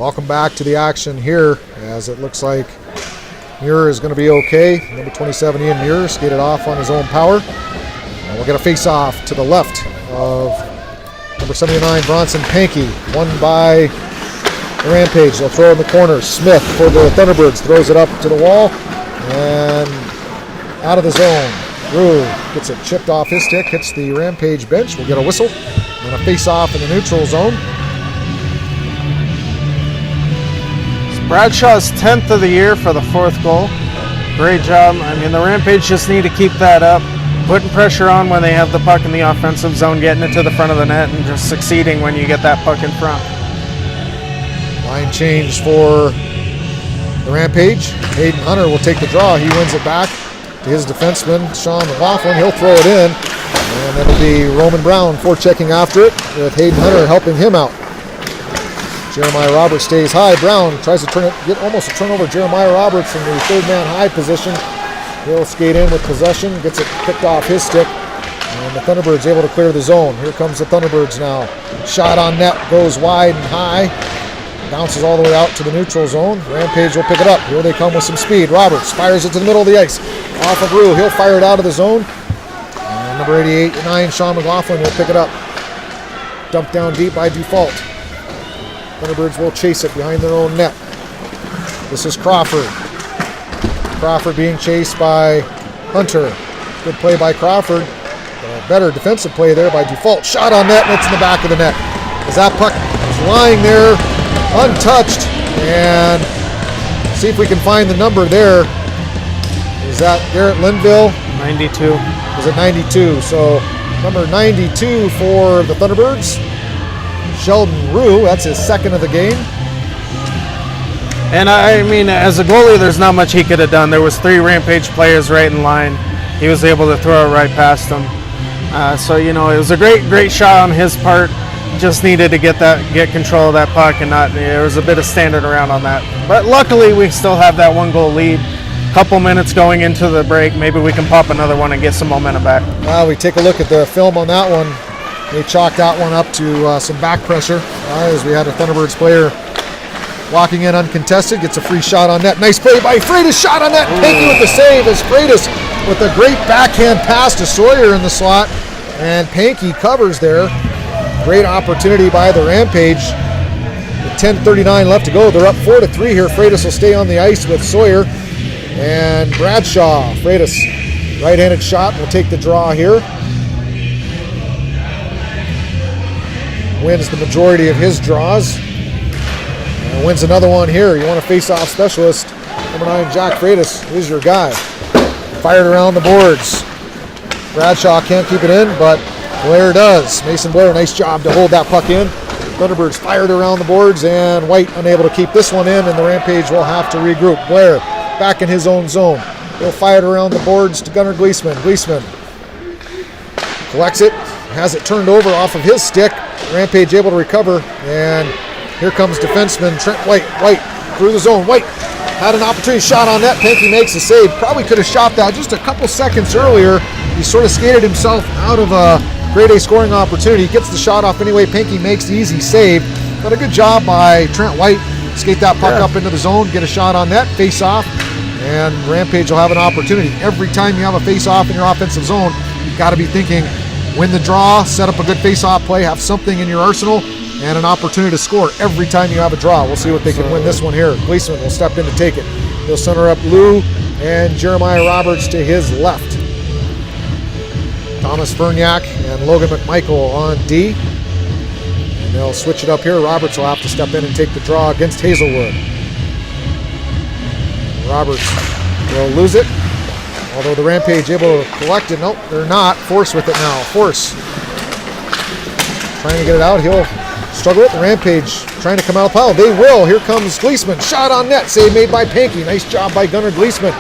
Welcome back to the action here, as it looks like Muir is going to be okay. Number 27, Ian Muir, skated off on his own power. And we'll get a face-off to the left of number 79, Bronson Pankey. Won by the Rampage. They'll throw it in the corner. Smith for the Thunderbirds throws it up to the wall and out of the zone. Rue gets it chipped off his stick, hits the Rampage bench. We'll get a whistle and a face-off in the neutral zone. Bradshaw's 10th of the year for the 4th goal. Great job. I mean, the Rampage just need to keep that up, putting pressure on when they have the puck in the offensive zone, getting it to the front of the net, and just succeeding when you get that puck in front. Line change for the Rampage. Hayden Hunter will take the draw. He wins it back to his defenseman, Sean McLaughlin. He'll throw it in, and it'll be Roman Brown forechecking after it, with Hayden Hunter helping him out. Jeremiah Roberts stays high. Brown tries to get almost a turnover. Jeremiah Roberts in the third man high position. He'll skate in with possession, gets it picked off his stick, and the Thunderbirds able to clear the zone. Here comes the Thunderbirds now. Shot on net, goes wide and high, bounces all the way out to the neutral zone. Rampage will pick it up. Here they come with some speed. Roberts fires it to the middle of the ice. Off of Rue, he'll fire it out of the zone. And number 88-9, Sean McLaughlin will pick it up. Dumped down deep by default. Thunderbirds will chase it behind their own net. This is Crawford. Crawford being chased by Hunter. Good play by Crawford. Better defensive play there by default. Shot on net, and it's in the back of the net. As that puck is lying there, untouched, and see if we can find the number there. Is that Garrett Linville? 92. Is it 92? So number 92 for the Thunderbirds. Sheldon Rue, that's his second of the game. And I mean, as a goalie, there's not much he could have done. There was 3 Rampage players right in line. He was able to throw it right past them. So, you know, it was a great shot on his part. Just needed to get control of that puck, and there was a bit of standing around on that. But luckily, we still have that 1-goal lead. Couple minutes going into the break. Maybe we can pop another one and get some momentum back. We take a look at the film on that one. They chalked that one up to some back pressure as we had a Thunderbirds player walking in uncontested, gets a free shot on net. Nice play by Freitas, shot on net. Pankey with the save as Freitas with a great backhand pass to Sawyer in the slot, and Pankey covers there. Great opportunity by the Rampage. With 10:39 left to go, they're up 4-3 here. Freitas will stay on the ice with Sawyer and Bradshaw. Freitas, right-handed shot, will take the draw here. Wins the majority of his draws. And wins another one here. You want a face-off specialist. Number 9, Jack Freitas is your guy. Fired around the boards. Bradshaw can't keep it in, but Blair does. Mason Blair, nice job to hold that puck in. Thunderbirds fired around the boards, and White unable to keep this one in, and the Rampage will have to regroup. Blair back in his own zone. He'll fire it around the boards to Gunnar Gleesman. Gleesman collects it, has it turned over off of his stick. Rampage able to recover, and here comes defenseman Trent White. White through the zone. White had an opportunity, shot on net. Pankey makes a save. Probably could have shot that just a couple seconds earlier. He sort of skated himself out of a grade A scoring opportunity. He gets the shot off anyway. Pankey makes the easy save, but a good job by Trent White. Skate that puck up into the zone, get a shot on net, face off, and Rampage will have an opportunity. Every time you have a face off in your offensive zone, you've got to be thinking, win the draw, set up a good face-off play, have something in your arsenal, and an opportunity to score every time you have a draw. We'll see what they can win this one here. Gleesman will step in to take it. He'll center up Lou and Jeremiah Roberts to his left. Thomas Ferniak and Logan McMichael on D. And they'll switch it up here. Roberts will have to step in and take the draw against Hazelwood. Roberts will lose it. Although the Rampage able to collect it. Nope, they're not. Force with it now. Force trying to get it out. He'll struggle with the Rampage trying to come out of the pile. They will. Here comes Gleesman. Shot on net. Save made by Pankey. Nice job by Gunnar Gleesman.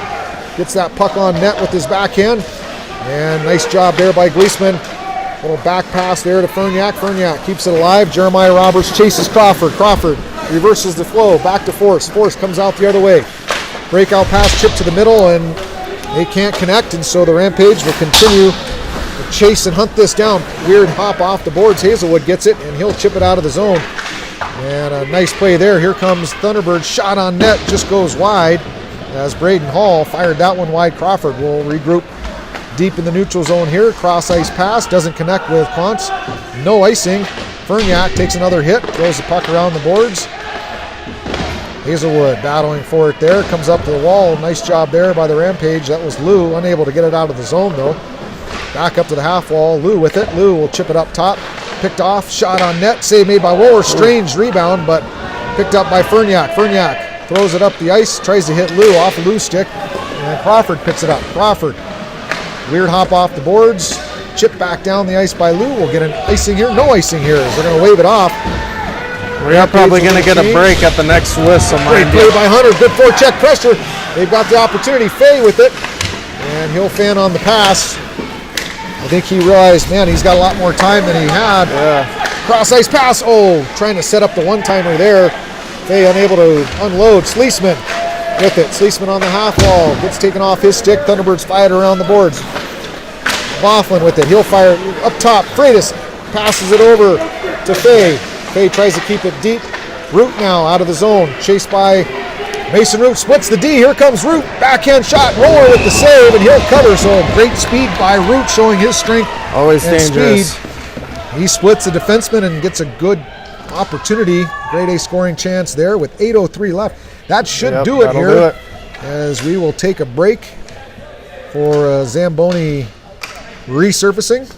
Gets that puck on net with his backhand. And nice job there by Gleesman. Little back pass there to Ferniak. Ferniak keeps it alive. Jeremiah Roberts chases Crawford. Crawford reverses the flow. Back to Force. Force comes out the other way. Breakout pass, chip to the middle, and they can't connect, and so the Rampage will continue to chase and hunt this down. Weird hop off the boards. Hazelwood gets it, and he'll chip it out of the zone. And a nice play there. Here comes Thunderbird's shot on net, just goes wide as Braden Hall fired that one wide. Crawford will regroup deep in the neutral zone here. Cross ice pass, doesn't connect with Quantz. No icing. Ferniak takes another hit, throws the puck around the boards. Hazelwood battling for it there, comes up to the wall. Nice job there by the Rampage. That was Lou, unable to get it out of the zone though. Back up to the half wall, Lou with it. Lou will chip it up top. Picked off, shot on net, save made by Woller. Strange rebound, but picked up by Ferniak. Ferniak throws it up the ice, tries to hit Lou off a Lou's stick, and Crawford picks it up. Crawford, weird hop off the boards, chip back down the ice by Lou. We'll get an icing here. No icing here. They're going to wave it off. We are probably going to get a break at the next whistle. Great play by Hunter. Good forecheck pressure. They've got the opportunity. Fay with it, and he'll fan on the pass. I think he realized, man, he's got a lot more time than he had. Yeah. Cross ice pass. Oh, trying to set up the one-timer there. Fay unable to unload. Sleesman with it. Sleesman on the half wall. Gets taken off his stick. Thunderbirds fired around the boards. Laughlin with it. He'll fire up top. Freitas passes it over to Fay. Fay tries to keep it deep. Root now out of the zone. Chased by Mason Root. Splits the D. Here comes Root. Backhand shot. Roller with the save, and he'll cover. So great speed by Root, showing his strength. Always and dangerous. Speed. He splits the defenseman and gets a good opportunity. Grade A scoring chance there with 8:03 left. That should do it here. Do it. As we will take a break for Zamboni resurfacing.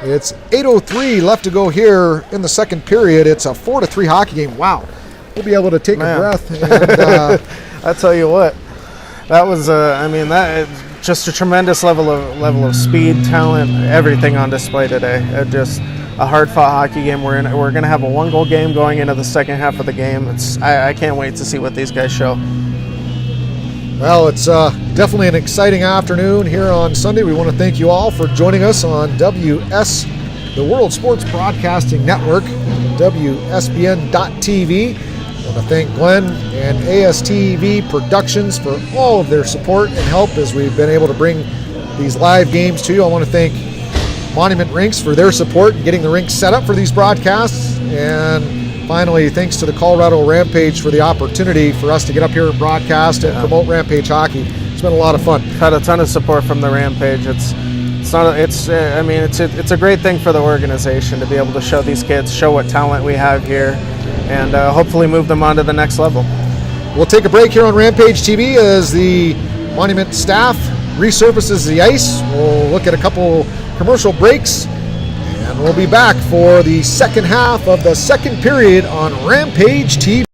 It's 8:03 left to go here in the second period. It's a 4-3 hockey game. Wow. We'll be able to take a breath. And, I tell you what, that was, that just a tremendous level of speed, talent, everything on display today. Just a hard-fought hockey game. We're going to have a one-goal game going into the second half of the game. I can't wait to see what these guys show. Well, it's definitely an exciting afternoon here on Sunday. We want to thank you all for joining us on WS, the World Sports Broadcasting Network, WSBN.TV. I want to thank Glenn and ASTV Productions for all of their support and help as we've been able to bring these live games to you. I want to thank Monument Rinks for their support in getting the rink set up for these broadcasts. And finally, thanks to the Colorado Rampage for the opportunity for us to get up here and broadcast and promote Rampage hockey. It's been a lot of fun. Had a ton of support from the Rampage. It's a great thing for the organization to be able to show these kids, show what talent we have here, and hopefully move them on to the next level. We'll take a break here on Rampage TV as the Monument staff resurfaces the ice. We'll look at a couple commercial breaks, and we'll be back for the second half of the second period on Rampage TV.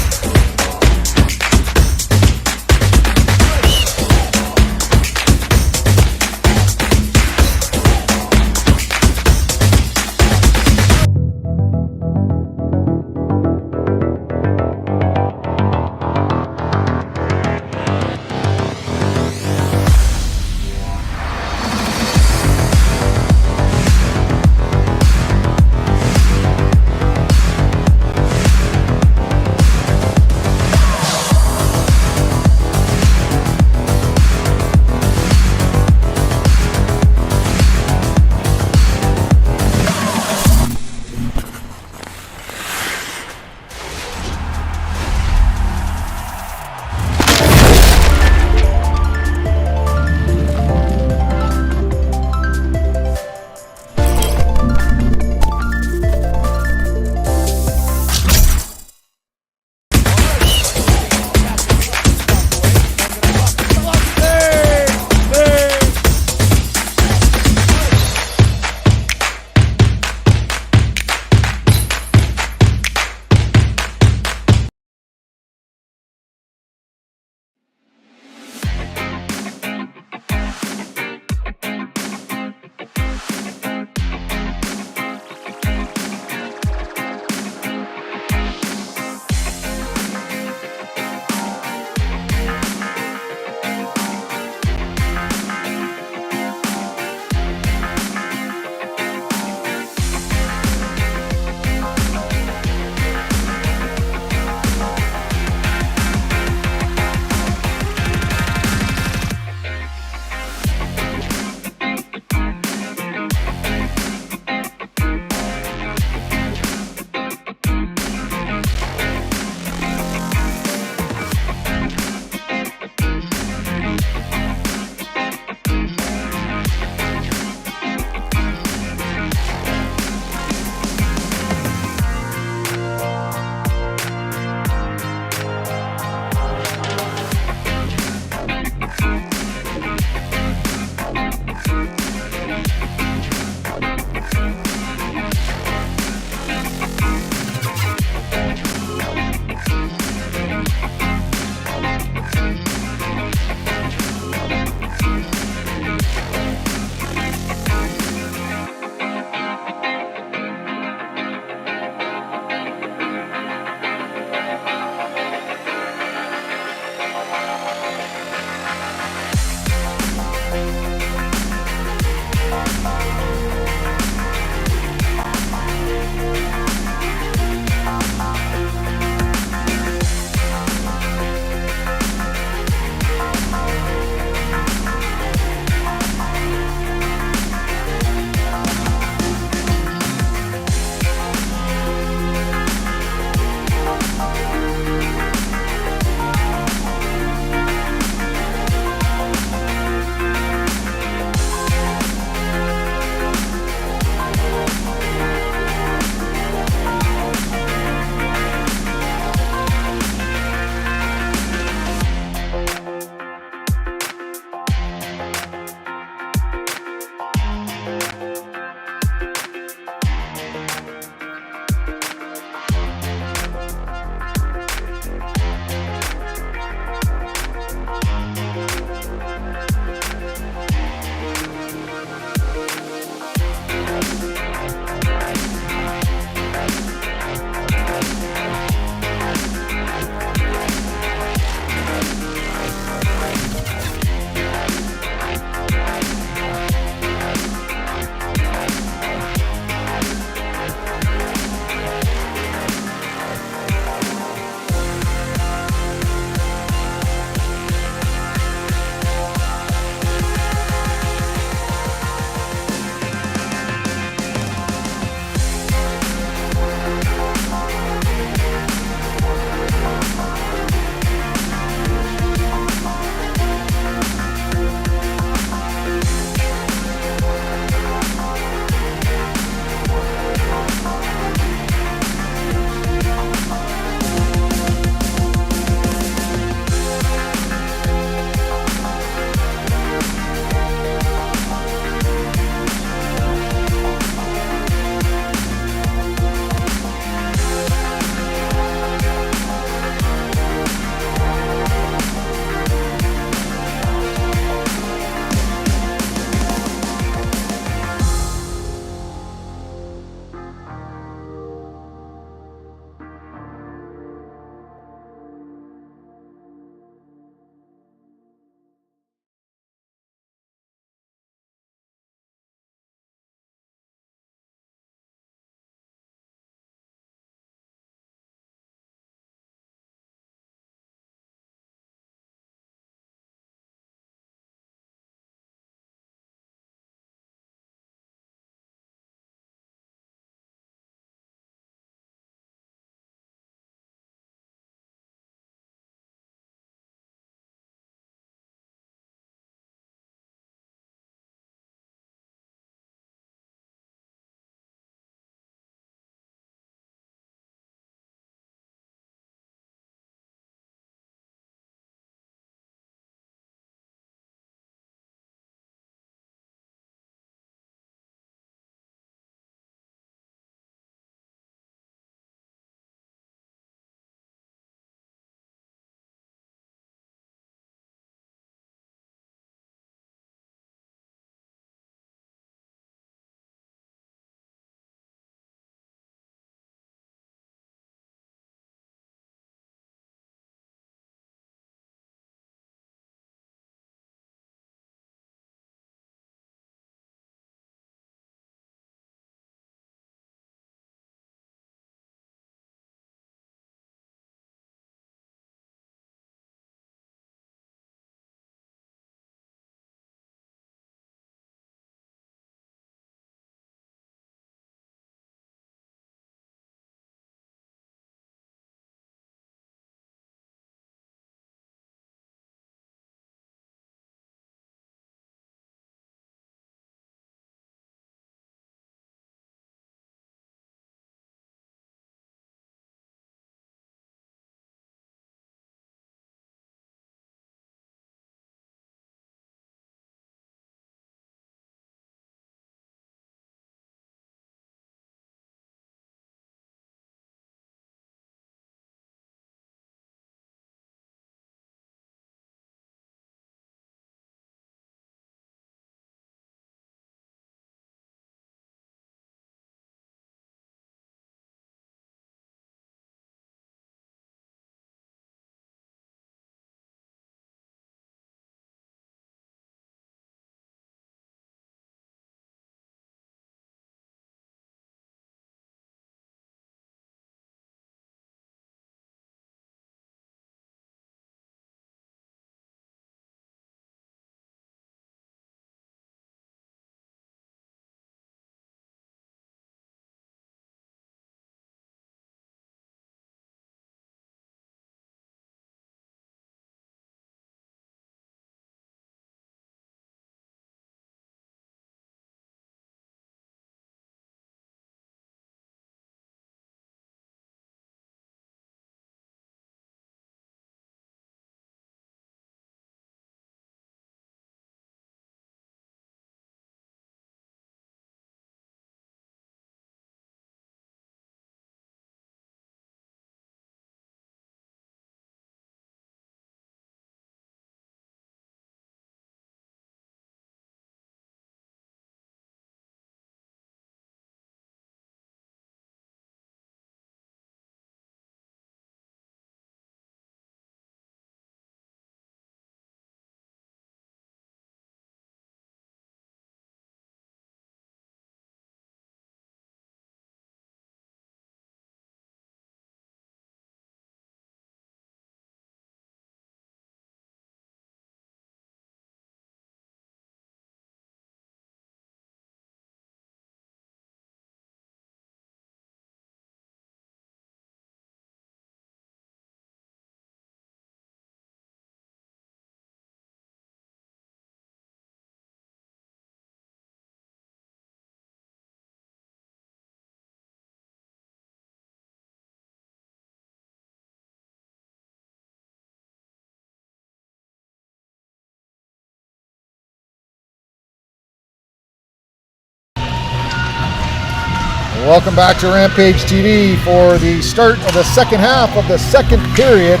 Welcome back to Rampage TV for the start of the second half of the second period.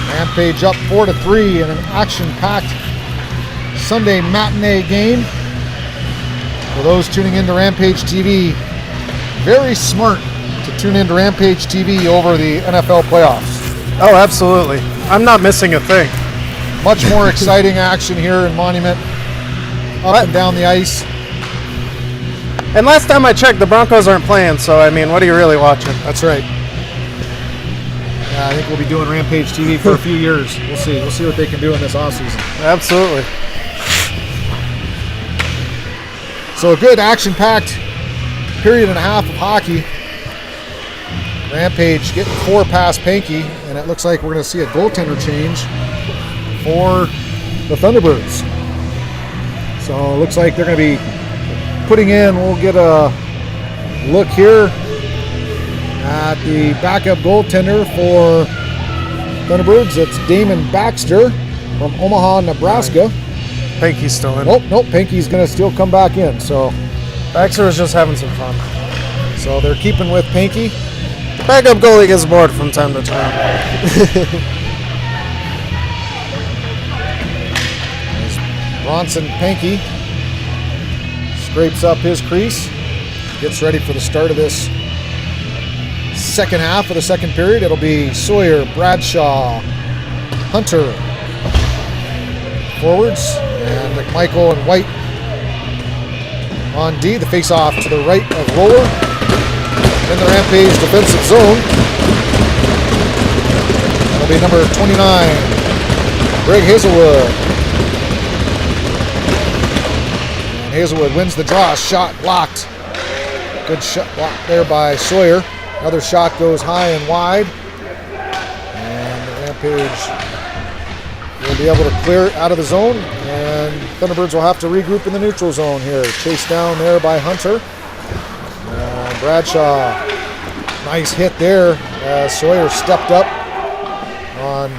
Rampage up 4-3 in an action-packed Sunday matinee game. For those tuning into Rampage TV, very smart to tune into Rampage TV over the NFL playoffs. Oh, absolutely. I'm not missing a thing. Much more exciting action here in Monument, up and down the ice. And last time I checked, the Broncos aren't playing, so I mean, what are you really watching? That's right. Yeah, I think we'll be doing Rampage TV for a few years. We'll see. We'll see what they can do in this offseason. Absolutely. So a good action-packed period and a half of hockey. Rampage getting 4 past Pankey, and it looks like we're going to see a goaltender change for the Thunderbirds. So it looks like they're going to be putting in, we'll get a look here at the backup goaltender for Thunderbirds. It's Damon Baxter from Omaha, Nebraska. Pankey's still in. Oh, nope, Pankey's going to still come back in. So Baxter was just having some fun. So they're keeping with Pankey. The backup goalie gets bored from time to time. Bronson Pankey scrapes up his crease, gets ready for the start of this second half of the second period. It'll be Sawyer, Bradshaw, Hunter forwards, and McMichael and White on D. The face-off to the right of Roller in the Rampage defensive zone. That'll be number 29, Greg Hazelwood. And Hazelwood wins the draw. Shot blocked. Good shot blocked there by Sawyer. Another shot goes high and wide. And the Rampage will be able to clear it out of the zone. And Thunderbirds will have to regroup in the neutral zone here. Chased down there by Hunter. Bradshaw, nice hit there as Sawyer stepped up on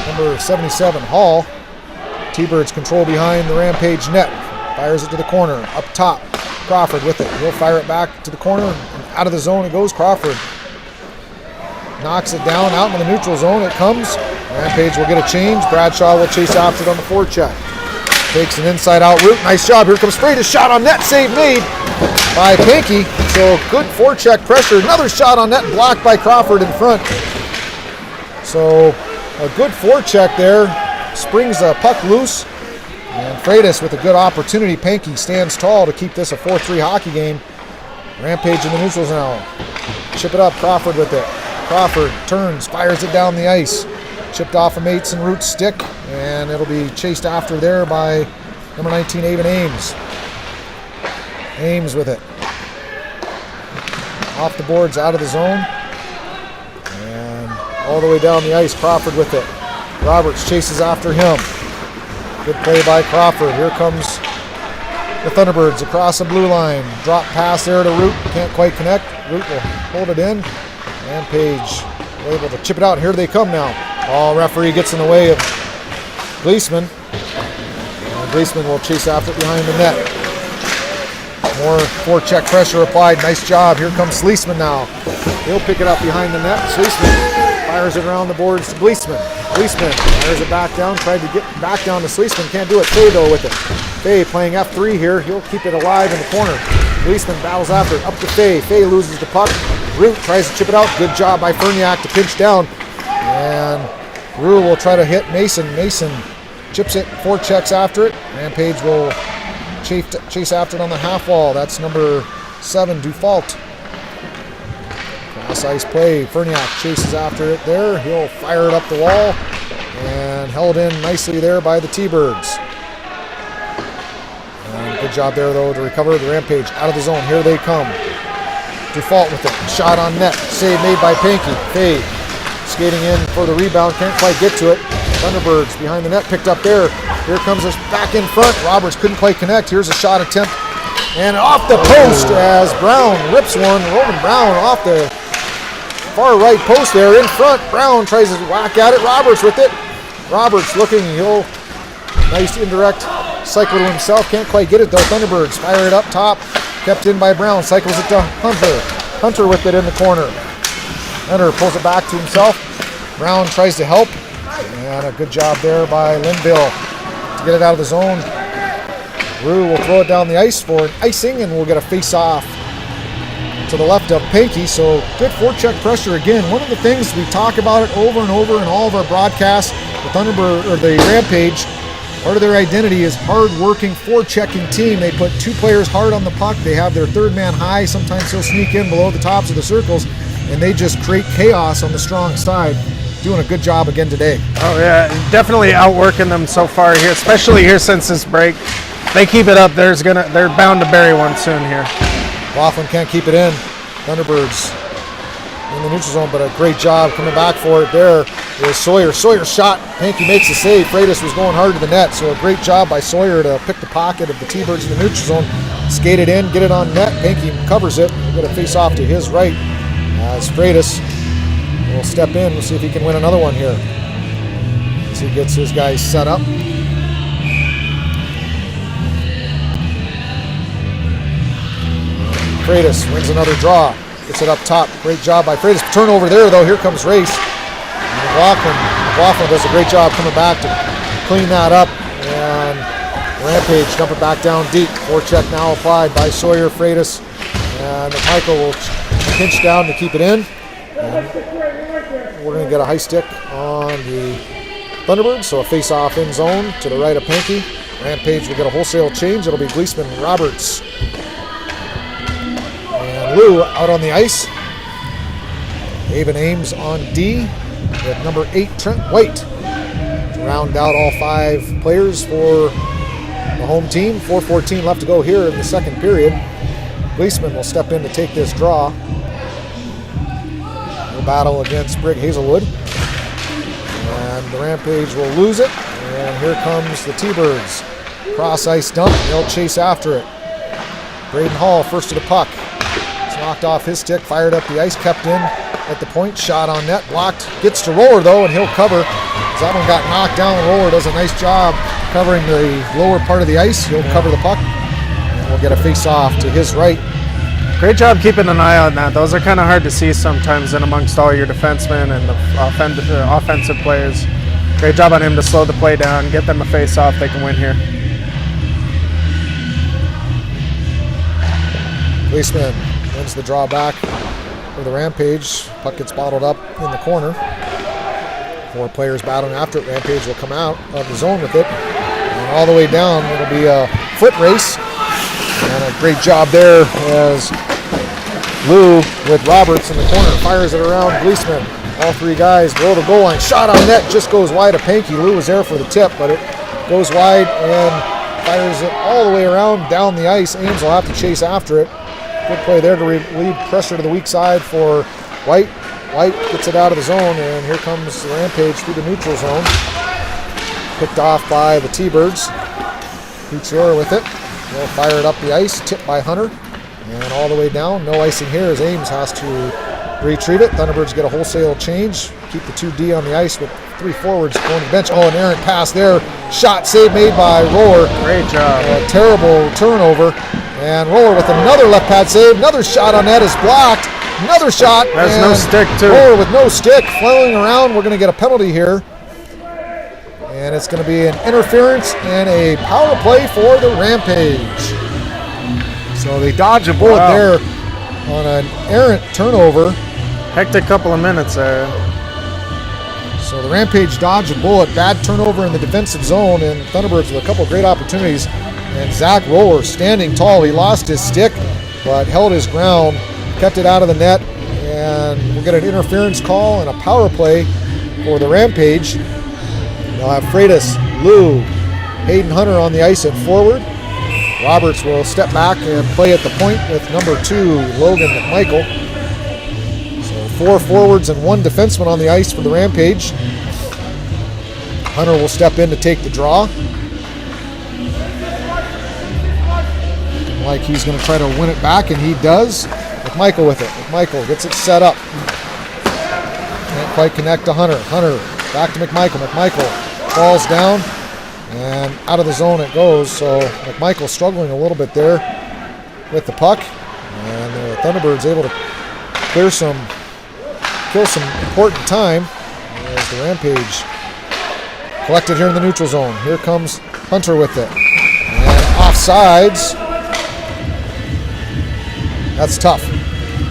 number 77, Hall. T-Birds control behind the Rampage net. Fires it to the corner, up top. Crawford with it. He'll fire it back to the corner. And out of the zone it goes. Crawford knocks it down out in the neutral zone. It comes. Rampage will get a change. Bradshaw will chase after it on the forecheck. Takes an inside-out route. Nice job. Here comes Freitas. Shot on net. Save made by Pankey. So good forecheck pressure. Another shot on net. Blocked by Crawford in front. So a good forecheck there. Springs the puck loose. And Freitas with a good opportunity. Pankey stands tall to keep this a 4-3 hockey game. Rampage in the neutral zone. Chip it up. Crawford with it. Crawford turns. Fires it down the ice. Chipped off a mate's and Root's stick, and it'll be chased after there by number 19, Avon Ames. Ames with it. Off the boards, out of the zone. And all the way down the ice, Crawford with it. Roberts chases after him. Good play by Crawford. Here comes the Thunderbirds across the blue line. Drop pass there to Root. Can't quite connect. Root will hold it in. Rampage able to chip it out. Here they come now. Referee gets in the way of Gleesman. And Gleesman will chase after it behind the net. More forecheck pressure applied. Nice job. Here comes Sleesman now. He'll pick it up behind the net. Sleesman fires it around the boards to Gleesman. Gleesman fires it back down. Tried to get back down to Sleesman. Can't do it. Fay though with it. Fay playing F3 here. He'll keep it alive in the corner. Gleesman battles after it. Up to Fay. Fay loses the puck. Root tries to chip it out. Good job by Ferniak to pinch down. And Rue will try to hit Mason. Mason chips it, forechecks after it. Rampage will chase after it on the half wall. That's number 7, Dufault. Cross ice play. Ferniak chases after it there. He'll fire it up the wall and held in nicely there by the T-Birds. And good job there though to recover the Rampage out of the zone. Here they come. Dufault with it. Shot on net. Save made by Pankey. Fade. Skating in for the rebound, can't quite get to it. Thunderbirds behind the net, picked up there. Here comes us back in front. Roberts couldn't quite connect. Here's a shot attempt. And off the post as Brown rips one. Roman Brown off the far right post there in front. Brown tries to whack at it. Roberts with it. Roberts looking, he'll nice indirect cycle to himself. Can't quite get it though. Thunderbirds fire it up top. kept in by Brown, cycles it to Hunter. Hunter with it in the corner. Hunter pulls it back to himself. Brown tries to help, and a good job there by Linville to get it out of the zone. Rue will throw it down the ice for an icing, and we'll get a face-off to the left of Pankey. So good forecheck pressure again. One of the things we talk about it over and over in all of our broadcasts, the Thunderbird or the Rampage, part of their identity is hard-working forechecking team. They put two players hard on the puck. They have their third man high. Sometimes he'll sneak in below the tops of the circles, and they just create chaos on the strong side. Doing a good job again today. Oh yeah, definitely outworking them so far here, especially here since this break. They keep it up, they're bound to bury one soon here. Laughlin can't keep it in. Thunderbirds in the neutral zone, but a great job coming back for it there is Sawyer. Sawyer's shot, Pankey makes the save. Freitas was going hard to the net, so a great job by Sawyer to pick the pocket of the T-Birds in the neutral zone, skate it in, get it on net. Pankey covers it. We'll get a face off to his right as Freitas will step in. We'll see if he can win another one here as he gets his guys set up. Freitas wins another draw. Gets it up top. Great job by Freitas. Turnover there, though. Here comes Race. And McLaughlin does a great job coming back to clean that up. And Rampage dump it back down deep. Forecheck now applied by Sawyer, Freitas. And Michael will pinch down to keep it in. And we're going to get a high stick on the Thunderbirds. So a face-off in zone to the right of Pankey. Rampage will get a wholesale change. It'll be Gleesman and Roberts. Lou out on the ice. Haven Ames on D with number 8 Trent White to round out all 5 players for the home team. 4:14 left to go here in the second period. Gleesman will step in to take this draw. We'll battle against Brig Hazelwood. And the Rampage will lose it. And here comes the T-Birds. Cross ice dump. They'll chase after it. Braden Hall first to the puck. Knocked off his stick, fired up the ice, kept in at the point, shot on net, blocked, gets to Roller though, and he'll cover. As that one got knocked down, Roller does a nice job covering the lower part of the ice. He'll cover the puck, and we'll get a face-off to his right. Great job keeping an eye on that. Those are kind of hard to see sometimes in amongst all your defensemen and the offensive players. Great job on him to slow the play down, get them a face-off. They can win here. Gleesman wins the draw back for the Rampage. Puck gets bottled up in the corner. 4 players battling after it. Rampage will come out of the zone with it. And all the way down, it'll be a foot race. And a great job there as Lou with Roberts in the corner fires it around Gleesman. All 3 guys below the goal line. Shot on net, just goes wide of Pankey. Lou was there for the tip, but it goes wide and fires it all the way around down the ice. Ames will have to chase after it. Good play there to relieve pressure to the weak side for White. White gets it out of the zone, and here comes the Rampage through the neutral zone. Picked off by the T-Birds. Couture with it. They'll fire it up the ice, tipped by Hunter. And all the way down. No icing here as Ames has to retrieve it. Thunderbirds get a wholesale change. Keep the 2D on the ice with 3 forwards going to the bench. Oh, an errant pass there. Shot save made by Roller. Great job. A terrible turnover. And Roller with another left pad save. Another shot on net is blocked. Another shot. There's no stick, too. Roller with no stick, flailing around. We're going to get a penalty here. And it's going to be an interference and a power play for the Rampage. So they dodge a bullet there on an errant turnover. Hectic couple of minutes there. So the Rampage dodge a bullet. Bad turnover in the defensive zone. And Thunderbirds with a couple of great opportunities. And Zach Roller standing tall. He lost his stick, but held his ground, kept it out of the net, and we'll get an interference call and a power play for the Rampage. They'll have Freitas, Lou, Hayden Hunter on the ice at forward. Roberts will step back and play at the point with number 2, Logan McMichael. So 4 forwards and 1 defenseman on the ice for the Rampage. Hunter will step in to take the draw. Like he's going to try to win it back, and he does. McMichael with it. McMichael gets it set up. Can't quite connect to Hunter. Hunter back to McMichael. McMichael falls down, and out of the zone it goes. So McMichael struggling a little bit there. with the puck. And the Thunderbirds able to kill some important time as the Rampage collected here in the neutral zone. Here comes Hunter with it. And offsides. That's tough.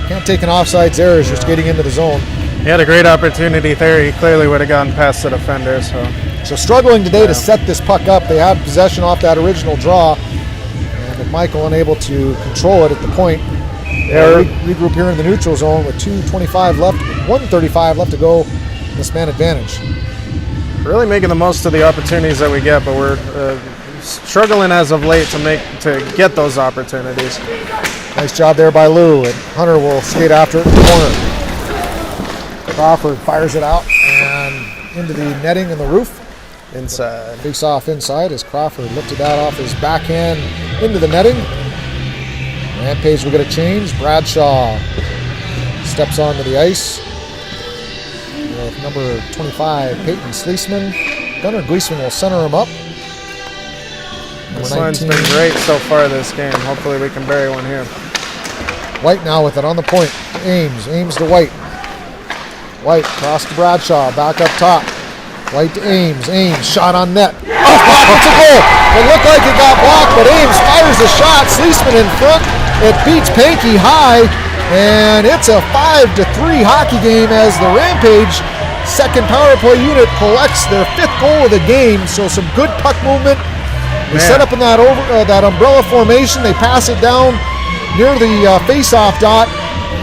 Can't take an offsides error as you're skating into the zone. He had a great opportunity there. He clearly would have gone past the defender. So struggling today to set this puck up. They had possession off that original draw. And McMichael unable to control it at the point. They regroup here in the neutral zone with 2:25 left, 1:35 left to go in this man advantage. Really making the most of the opportunities that we get, but we're struggling as of late to get those opportunities. Nice job there by Lou, and Hunter will skate after it in the corner. Crawford fires it out and into the netting and the roof. Inside. Face off inside as Crawford lifted that off his backhand into the netting. Rampage will get a change. Bradshaw steps onto the ice with number 25, Peyton Sleesman. Gunnar Gleesman will center him up. This line's been great so far this game. Hopefully we can bury one here. White now with it on the point. Ames to White. White cross to Bradshaw, back up top. White to Ames, shot on net. Oh, it's a goal! It looked like it got blocked, but Ames fires a shot. Sleesman in front. It beats Pankey high, and it's a 5-3 hockey game as the Rampage second power play unit collects their 5th goal of the game. So some good puck movement. They set up in that umbrella formation. They pass it down near the face-off dot,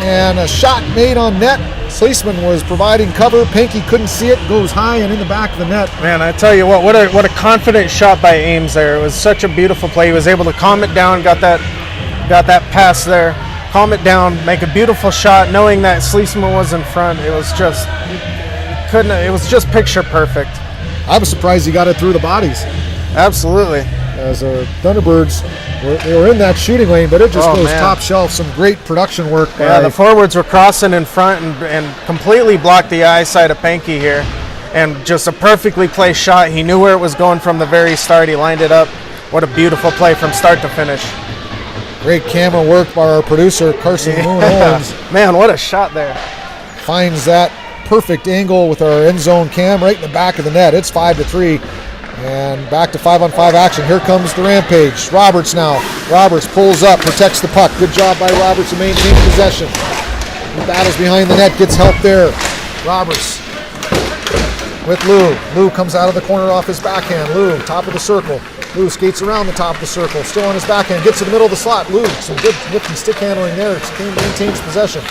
and a shot made on net. Sleesman was providing cover. Pankey couldn't see it. Goes high and in the back of the net. Man, I tell you what a confident shot by Ames there. It was such a beautiful play. He was able to calm it down. Got that pass there. Calm it down. Make a beautiful shot, knowing that Sleesman was in front. It was just It was just picture perfect. I was surprised he got it through the bodies. Absolutely. As the Thunderbirds, they were in that shooting lane, but it just goes top shelf. Some great production work. The forwards were crossing in front and completely blocked the eyesight of Pankey here. And just a perfectly placed shot. He knew where it was going from the very start. He lined it up. What a beautiful play from start to finish. Great camera work by our producer, Carson Moon Owens. Man, what a shot there. Finds that perfect angle with our end zone cam right in the back of the net. It's 5-3. And back to 5-on-5 action. Here comes the Rampage. Roberts now. Roberts pulls up, protects the puck. Good job by Roberts to maintain possession. He battles behind the net, gets help there. Roberts with Lou. Lou comes out of the corner off his backhand. Lou, top of the circle. Lou skates around the top of the circle, still on his backhand, gets to the middle of the slot. Lou, some good nifty stick handling there. Maintains possession.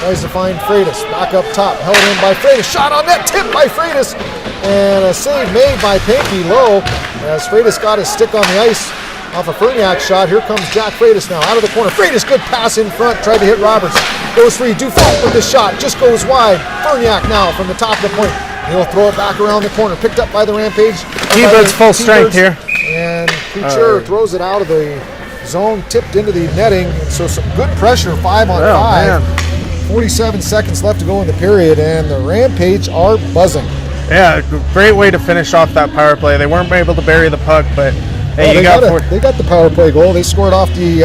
Tries to find Freitas. Back up top, held in by Freitas. Shot on net, tipped by Freitas. And a save made by Pankey low as Freitas got his stick on the ice off a Ferniak shot. Here comes Jack Freitas now out of the corner. Freitas, good pass in front, tried to hit Roberts. Goes free, Dufault with the shot, just goes wide. Ferniak now from the top of the point. He'll throw it back around the corner, picked up by the Rampage. T-Bird's full strength here. And Couture throws it out of the zone, tipped into the netting. And so some good pressure, 5-on-5. 47 seconds left to go in the period, and the Rampage are buzzing. Yeah, great way to finish off that power play. They weren't able to bury the puck, but hey, they got the power play goal. They scored off the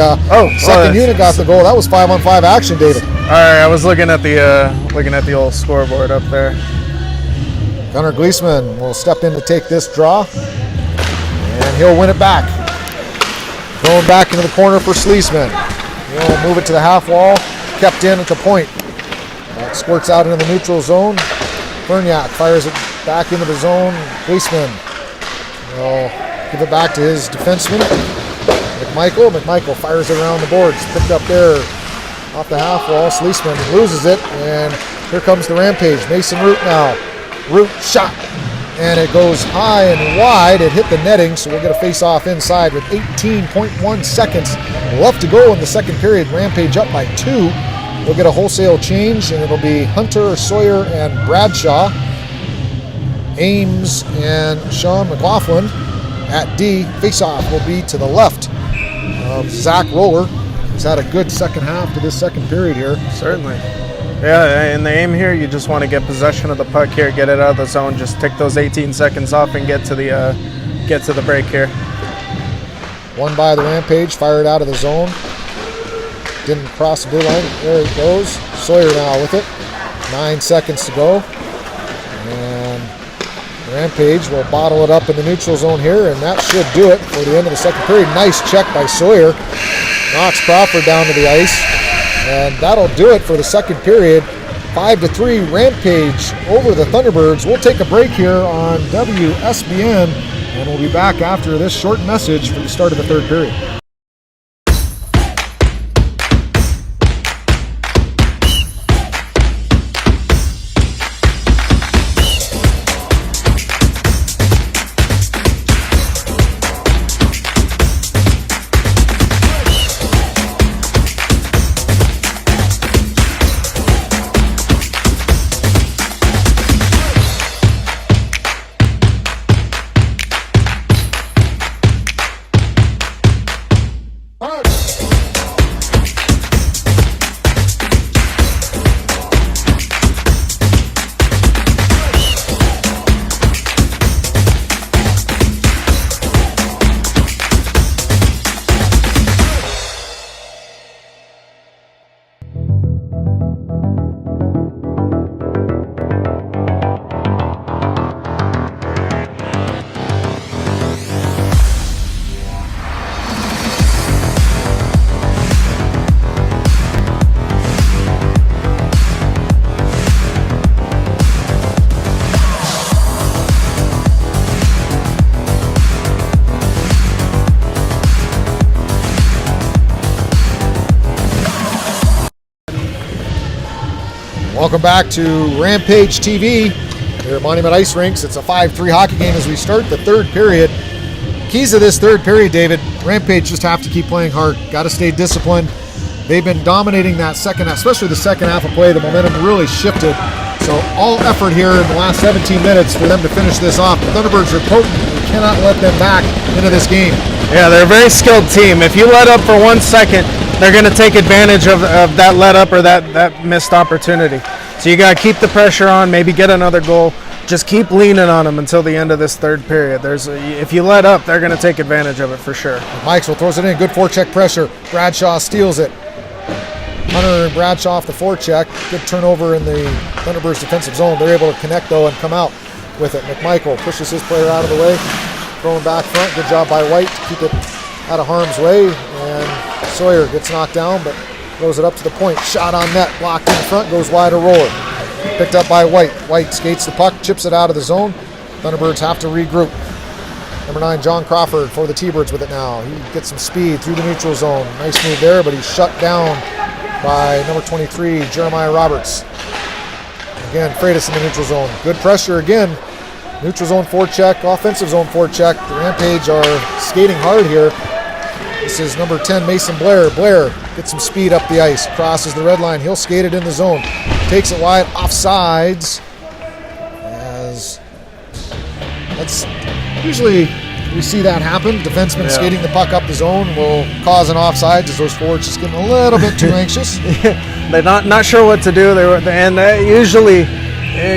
second unit got the goal. That was 5-on-5 action, David. All right, I was looking at the old scoreboard up there. Gunnar Gleesman will step in to take this draw, and he'll win it back. Going back into the corner for Sleesman. He'll move it to the half wall, kept in at the point. That squirts out into the neutral zone. Ferniak fires it back into the zone. Gleesman will give it back to his defenseman, McMichael. McMichael fires it around the boards. Picked up there off the half wall. Sleesman loses it, and here comes the Rampage. Mason Root now. Root shot, and it goes high and wide. It hit the netting, so we'll get a face-off inside with 18.1 seconds left to go in the second period. Rampage up by 2. We'll get a wholesale change, and it'll be Hunter, Sawyer, and Bradshaw. Ames and Sean McLaughlin at D. Face-off will be to the left of Zach Roller. He's had a good second half to this second period here. Certainly. Yeah, in the aim here, you just want to get possession of the puck here, get it out of the zone, just take those 18 seconds off and get to the break here. One by the Rampage, fired out of the zone. Didn't cross the blue line. There it goes. Sawyer now with it. 9 seconds to go. And Rampage will bottle it up in the neutral zone here, and that should do it for the end of the second period. Nice check by Sawyer. Knocks Crawford down to the ice. And that'll do it for the second period. 5-3 Rampage over the Thunderbirds. We'll take a break here on WSBN, and we'll be back after this short message for the start of the third period. Welcome back to Rampage TV here at Monument Ice Rinks. It's a 5-3 hockey game as we start the third period. Keys of this third period, David, Rampage just have to keep playing hard. Got to stay disciplined. They've been dominating that second half, especially the second half of play. The momentum really shifted. So all effort here in the last 17 minutes for them to finish this off. The Thunderbirds are potent. We cannot let them back into this game. Yeah, they're a very skilled team. If you let up for 1 second, they're going to take advantage of that let up or that missed opportunity. So you got to keep the pressure on, maybe get another goal. Just keep leaning on them until the end of this third period. If you let up, they're going to take advantage of it for sure. Mikesville throws it in. Good forecheck pressure. Bradshaw steals it. Hunter and Bradshaw off the forecheck. Good turnover in the Thunderbirds defensive zone. They're able to connect, though, and come out with it. McMichael pushes his player out of the way. Throwing back front. Good job by White to keep it out of harm's way. And Sawyer gets knocked down, but throws it up to the point. Shot on net. Blocked in front. Goes wide a roller. Picked up by White. White skates the puck. Chips it out of the zone. Thunderbirds have to regroup. Number 9, John Crawford for the T-Birds with it now. He gets some speed through the neutral zone. Nice move there, but he's shut down by number 23, Jeremiah Roberts. Again, Freitas in the neutral zone. Good pressure again. Neutral zone forecheck, offensive zone forecheck. The Rampage are skating hard here. This is number 10, Mason Blair. Blair gets some speed up the ice. Crosses the red line. He'll skate it in the zone. Takes it wide, offsides. As that's usually we see that happen. Defensemen skating the puck up the zone will cause an offside as those forwards just getting a little bit too anxious. They're not sure what to do. Usually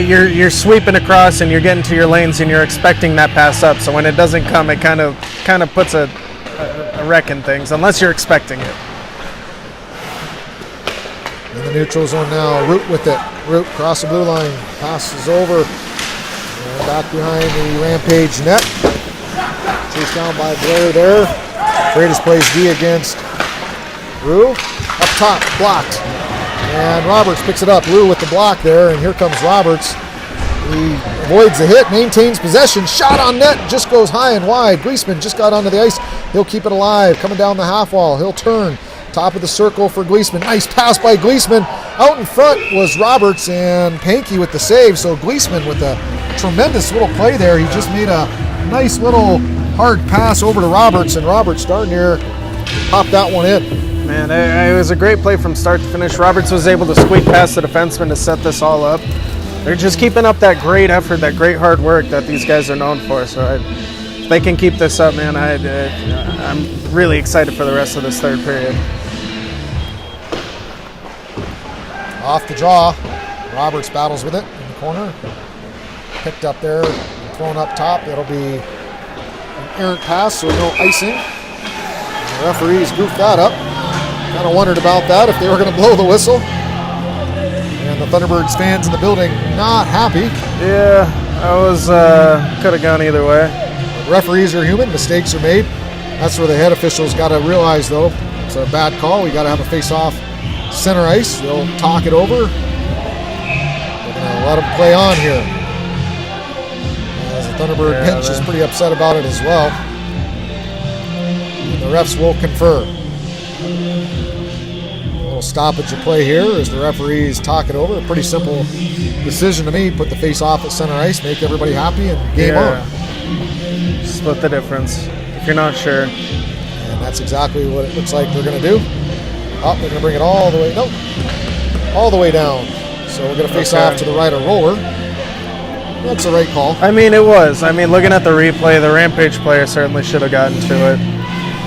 you're sweeping across and you're getting to your lanes and you're expecting that pass up. So when it doesn't come, it kind of puts a wreck in things unless you're expecting it. In the neutral zone now, Root with it. Root across the blue line, passes over and back behind the Rampage net. Chased down by Blair there. Freitas plays D against Rue. Up top, blocked. And Roberts picks it up. Rue with the block there, and here comes Roberts. He avoids the hit, maintains possession. Shot on net, just goes high and wide. Gleesman just got onto the ice. He'll keep it alive. Coming down the half wall. He'll turn. Top of the circle for Gleesman. Nice pass by Gleesman. Out in front was Roberts and Pankey with the save. So Gleesman with a tremendous little play there. He just made a nice little hard pass over to Roberts, and Roberts darn near popped that one in. Man, it was a great play from start to finish. Roberts was able to squeak past the defenseman to set this all up. They're just keeping up that great effort, that great hard work that these guys are known for. So if they can keep this up, man, I'm really excited for the rest of this third period. Off the draw, Roberts battles with it in the corner. Picked up there, thrown up top. It'll be an errant pass, so no icing. The referees goofed that up. Kind of wondered about that, if they were going to blow the whistle. And the Thunderbirds fans in the building not happy. Yeah, I was, could have gone either way. But referees are human, mistakes are made. That's where the head officials got to realize, though, it's a bad call. We got to have a face-off center ice. They'll talk it over. They're going to let them play on here. As the Thunderbird bench is pretty upset about it as well. And the refs will confer. A little stoppage of play here as the referees talk it over. A pretty simple decision to me. Put the face-off at center ice, make everybody happy, and game on. Split the difference if you're not sure. And that's exactly what it looks like they're going to do. Oh, they're going to bring it all the way, nope, all the way down. So we're going to face off to the right of roller. That's the right call. I mean, it was. I mean, looking at the replay, the Rampage player certainly should have gotten to it.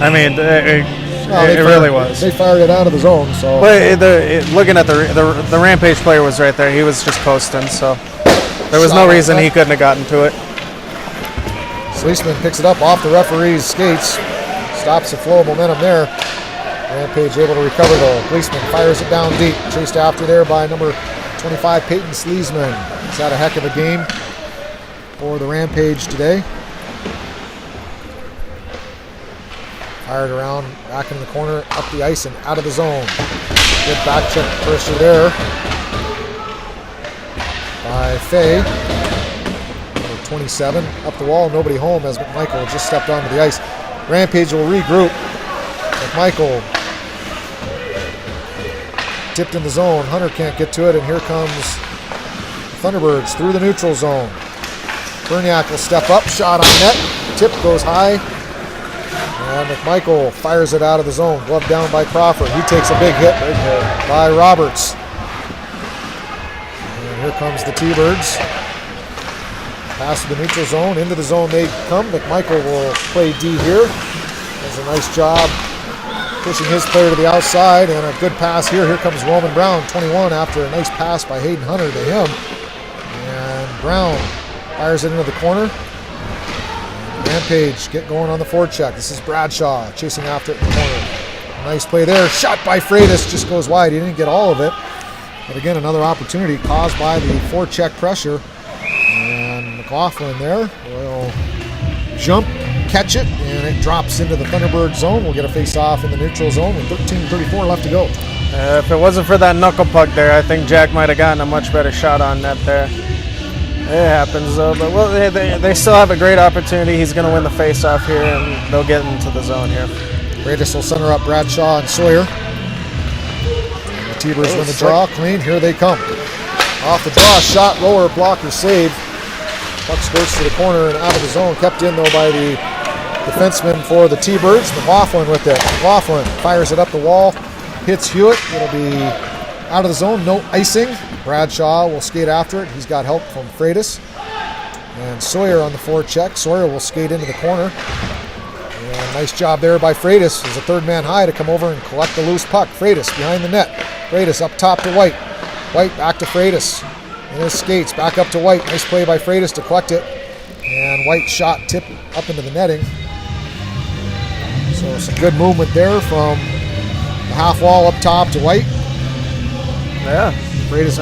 I mean, it really was. They fired it out of the zone. So, but looking at the Rampage player was right there. He was just coasting, so there was no reason he couldn't have gotten to it. Sleesman picks it up off the referee's skates. Stops the flow of momentum there. Rampage able to recover though. Gleesman fires it down deep. Chased after there by number 25, Peyton Sleesman. He's had a heck of a game for the Rampage today. Fired around, back in the corner, up the ice and out of the zone. Good back check pressure there by Fay. Number 27, up the wall, nobody home as McMichael just stepped onto the ice. Rampage will regroup. McMichael tipped in the zone. Hunter can't get to it, and here comes the Thunderbirds through the neutral zone. Berniak will step up, shot on net. Tip goes high, and McMichael fires it out of the zone. Glove down by Crawford. He takes a big hit by Roberts. And here comes the T-Birds. Pass to the neutral zone. Into the zone they come. McMichael will play D here. Does a nice job pushing his player to the outside, and a good pass here. Here comes Roman Brown, 21, after a nice pass by Hayden Hunter to him. And Brown fires it into the corner. Rampage get going on the forecheck. This is Bradshaw chasing after it in the corner. Nice play there. Shot by Freitas, just goes wide. He didn't get all of it. But again, another opportunity caused by the forecheck pressure. And McLaughlin there will jump, catch it, and it drops into the Thunderbird zone. We'll get a face-off in the neutral zone with 13:34 left to go. If it wasn't for that knuckle puck there, I think Jack might have gotten a much better shot on net there. It happens though, but well, they still have a great opportunity. He's going to win the face-off here, and they'll get into the zone here. Freitas will center up Bradshaw and Sawyer. The T-Birds win the draw. Clean, here they come. Off the draw, shot, roller, blocker, save. Puck skirts to the corner and out of the zone. Kept in, though, by the defenseman for the T-Birds. McLaughlin with it. McLaughlin fires it up the wall. Hits Hewitt. It'll be out of the zone. No icing. Bradshaw will skate after it. He's got help from Freitas. And Sawyer on the forecheck. Sawyer will skate into the corner. And nice job there by Freitas. There's a third man high to come over and collect the loose puck. Freitas behind the net. Freitas up top to White. White back to Freitas. And his skates back up to White. Nice play by Freitas to collect it. And White shot tip up into the netting. So some good movement there from the half wall up top to White. Yeah. Freitas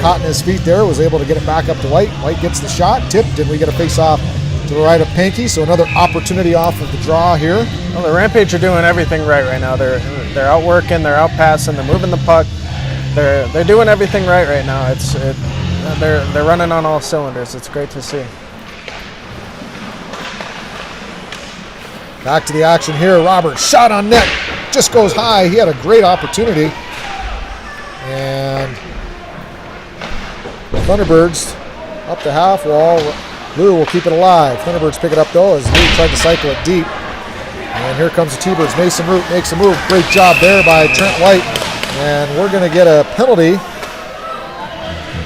caught in his feet there, was able to get it back up to White. White gets the shot, tipped, and we get a face-off to the right of Pankey. So another opportunity off of the draw here. Well, the Rampage are doing everything right now. They're outworking, they're outpassing, they're moving the puck. They're doing everything right now. They're running on all cylinders. It's great to see. Back to the action here. Roberts shot on net, just goes high. He had a great opportunity, and the Thunderbirds up the half wall. Lou will keep it alive. Thunderbirds pick it up though as Lou tried to cycle it deep. And here comes the T-Birds. Mason Root makes a move. Great job there by Trent White. And we're going to get a penalty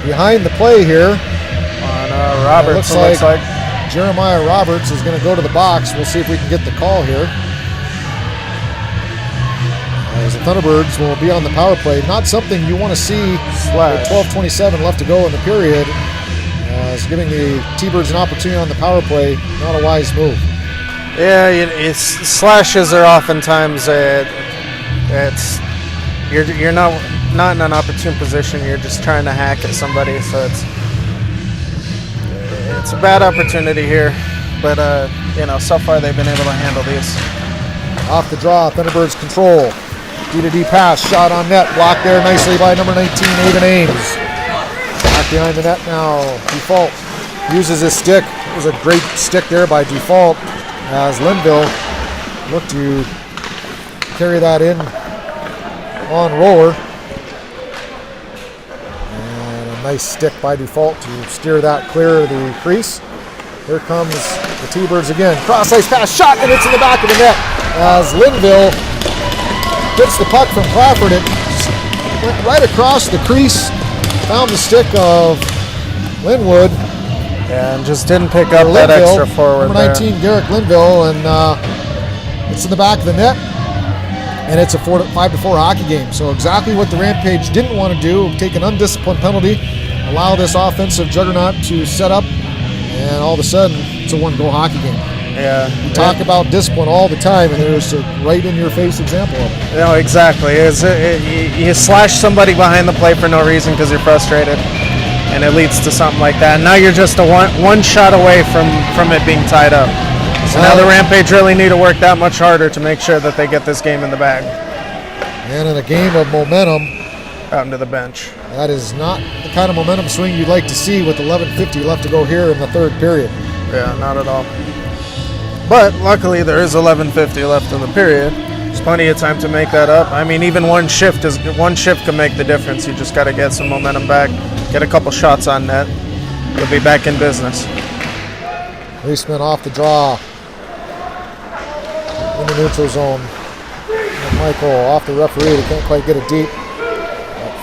behind the play here. On Roberts. It looks like Jeremiah Roberts is going to go to the box. We'll see if we can get the call here. As the Thunderbirds will be on the power play. Not something you want to see with 12:27 left to go in the period. As giving the T-Birds an opportunity on the power play, not a wise move. Yeah, slashes are oftentimes you're not in an opportune position. You're just trying to hack at somebody, so it's a bad opportunity here. But so far they've been able to handle these. Off the draw, Thunderbirds control. D-to-D pass, shot on net, blocked there nicely by number 19, Aiden Ames. Back behind the net now, Default uses his stick. It was a great stick there by Default as Linville looked to carry that in on Roller. And a nice stick by Default to steer that clear of the crease. Here comes the T-Birds again. Cross-ice pass, shot, and it's in the back of the net as Linville gets the puck from Crawford. It went right across the crease, found the stick of Linwood. And just didn't pick up that extra forward number 19, there. Garrick Linville, and it's in the back of the net. And it's a 5-4 hockey game. So exactly what the Rampage didn't want to do, take an undisciplined penalty, allow this offensive juggernaut to set up, and all of a sudden, it's a one-goal hockey game. Yeah. We talk about discipline all the time, and there's a right-in-your-face example of it. No, exactly. You slash somebody behind the play for no reason because you're frustrated, and it leads to something like that. And now you're just a one shot away from it being tied up. So now the Rampage really need to work that much harder to make sure that they get this game in the bag. And in a game of momentum, out into the bench. That is not the kind of momentum swing you'd like to see with 11:50 left to go here in the third period. Yeah, not at all. But luckily there is 11:50 left in the period. There's plenty of time to make that up. I mean, even one shift can make the difference. You just got to get some momentum back, get a couple shots on net. You'll be back in business. Reisman off the draw in the neutral zone. And Michael off the referee. They can't quite get it deep.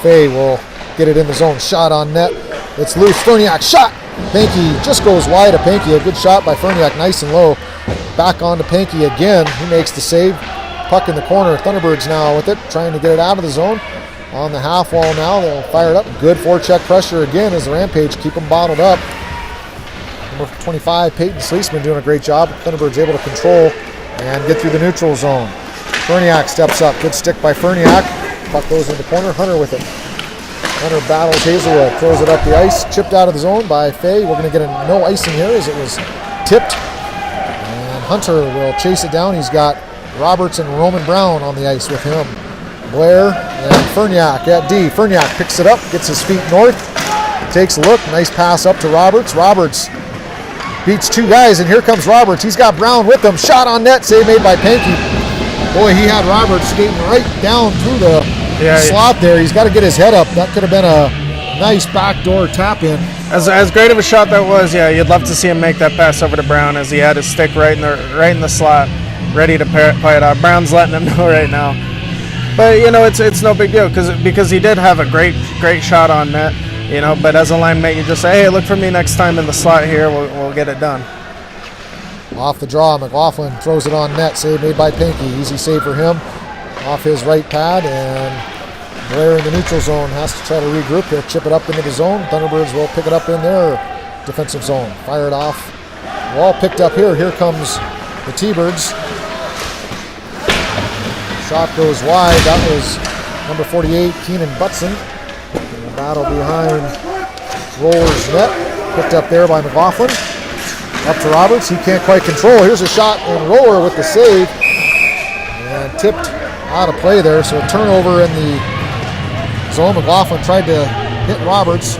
Fay will get it in the zone. Shot on net. It's loose. Ferniak shot. Pankey just goes wide of Pankey. A good shot by Ferniak, nice and low. Back on to Pankey again. He makes the save. Puck in the corner. Thunderbirds now with it, trying to get it out of the zone. On the half wall now. They'll fire it up. Good forecheck pressure again as the Rampage keep them bottled up. Number 25, Peyton Sleesman doing a great job. Thunderbirds able to control and get through the neutral zone. Ferniak steps up. Good stick by Ferniak. Puck goes into the corner. Hunter with it. Hunter battles Hazelwood. Throws it up the ice. Chipped out of the zone by Fay. We're going to get a no icing here as it was tipped. And Hunter will chase it down. He's got Roberts and Roman Brown on the ice with him. Blair and Ferniak at D. Ferniak picks it up. Gets his feet north. Takes a look. Nice pass up to Roberts. Roberts beats two guys, and here comes Roberts. He's got Brown with him. Shot on net. Save made by Pankey. Boy, he had Roberts skating right down through the slot there. He's got to get his head up. That could have been a nice backdoor tap in. As great of a shot that was, yeah, you'd love to see him make that pass over to Brown as he had his stick right in the slot, ready to play it out. Brown's letting him know right now. But it's no big deal because he did have a great shot on net. But as a line mate, you just say, hey, look for me next time in the slot here. We'll get it done. Off the draw, McLaughlin throws it on net. Save made by Pankey. Easy save for him. Off his right pad, and Blair in the neutral zone has to try to regroup. He'll chip it up into the zone. Thunderbirds will pick it up in their defensive zone. Fire it off. Wall picked up here. Here comes the T-Birds. Shot goes wide. That was number 48, Keenan Butson. In the battle behind Roller's net. Picked up there by McLaughlin. Up to Roberts. He can't quite control. Here's a shot, and Roller with the save. And tipped out of play there. So a turnover in the zone. McLaughlin tried to hit Roberts.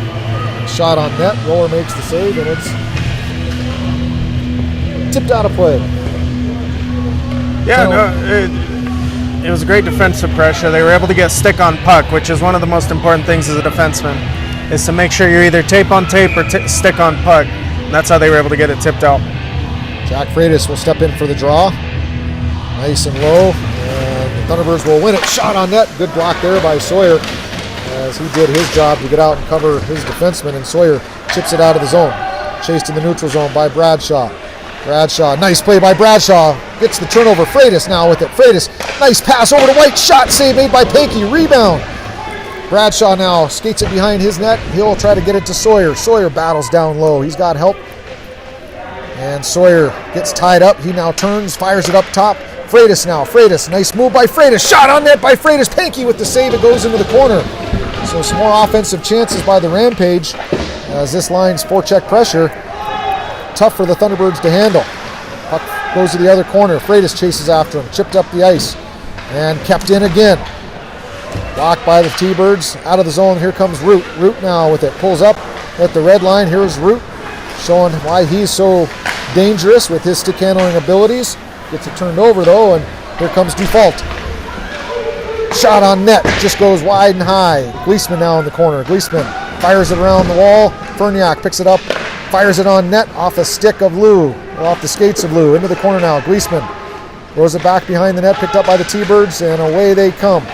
Shot on net. Roller makes the save, and it's tipped out of play. Yeah, it was a great defensive pressure. They were able to get stick on puck, which is one of the most important things as a defenseman, is to make sure you're either tape on tape or stick on puck. And that's how they were able to get it tipped out. Jack Freitas will step in for the draw. Nice and low. And the Thunderbirds will win it. Shot on net. Good block there by Sawyer as he did his job to get out and cover his defenseman. And Sawyer chips it out of the zone. Chased in the neutral zone by Bradshaw. Nice play by Bradshaw. Gets the turnover. Freitas now with it. Freitas, nice pass over to White. Shot save made by Pankey. Rebound. Bradshaw now skates it behind his net. He'll try to get it to Sawyer. Sawyer battles down low. He's got help. And Sawyer gets tied up. He now turns, fires it up top. Freitas now. Freitas, nice move by Freitas. Shot on net by Freitas. Pankey with the save. It goes into the corner. So some more offensive chances by the Rampage as this line's forecheck pressure. Tough for the Thunderbirds to handle. Puck goes to the other corner. Freitas chases after him. Chipped up the ice and kept in again. Blocked by the T-Birds. Out of the zone. Here comes Root. Root now with it. Pulls up at the red line. Here's Root showing why he's so dangerous with his stick handling abilities. Gets it turned over though, and here comes Default. Shot on net. Just goes wide and high. Gleesman now in the corner. Gleesman fires it around the wall. Ferniak picks it up. Fires it on net off a stick of Lou. Off the skates of Lou. Into the corner now. Gleesman throws it back behind the net. Picked up by the T-Birds, and away they come.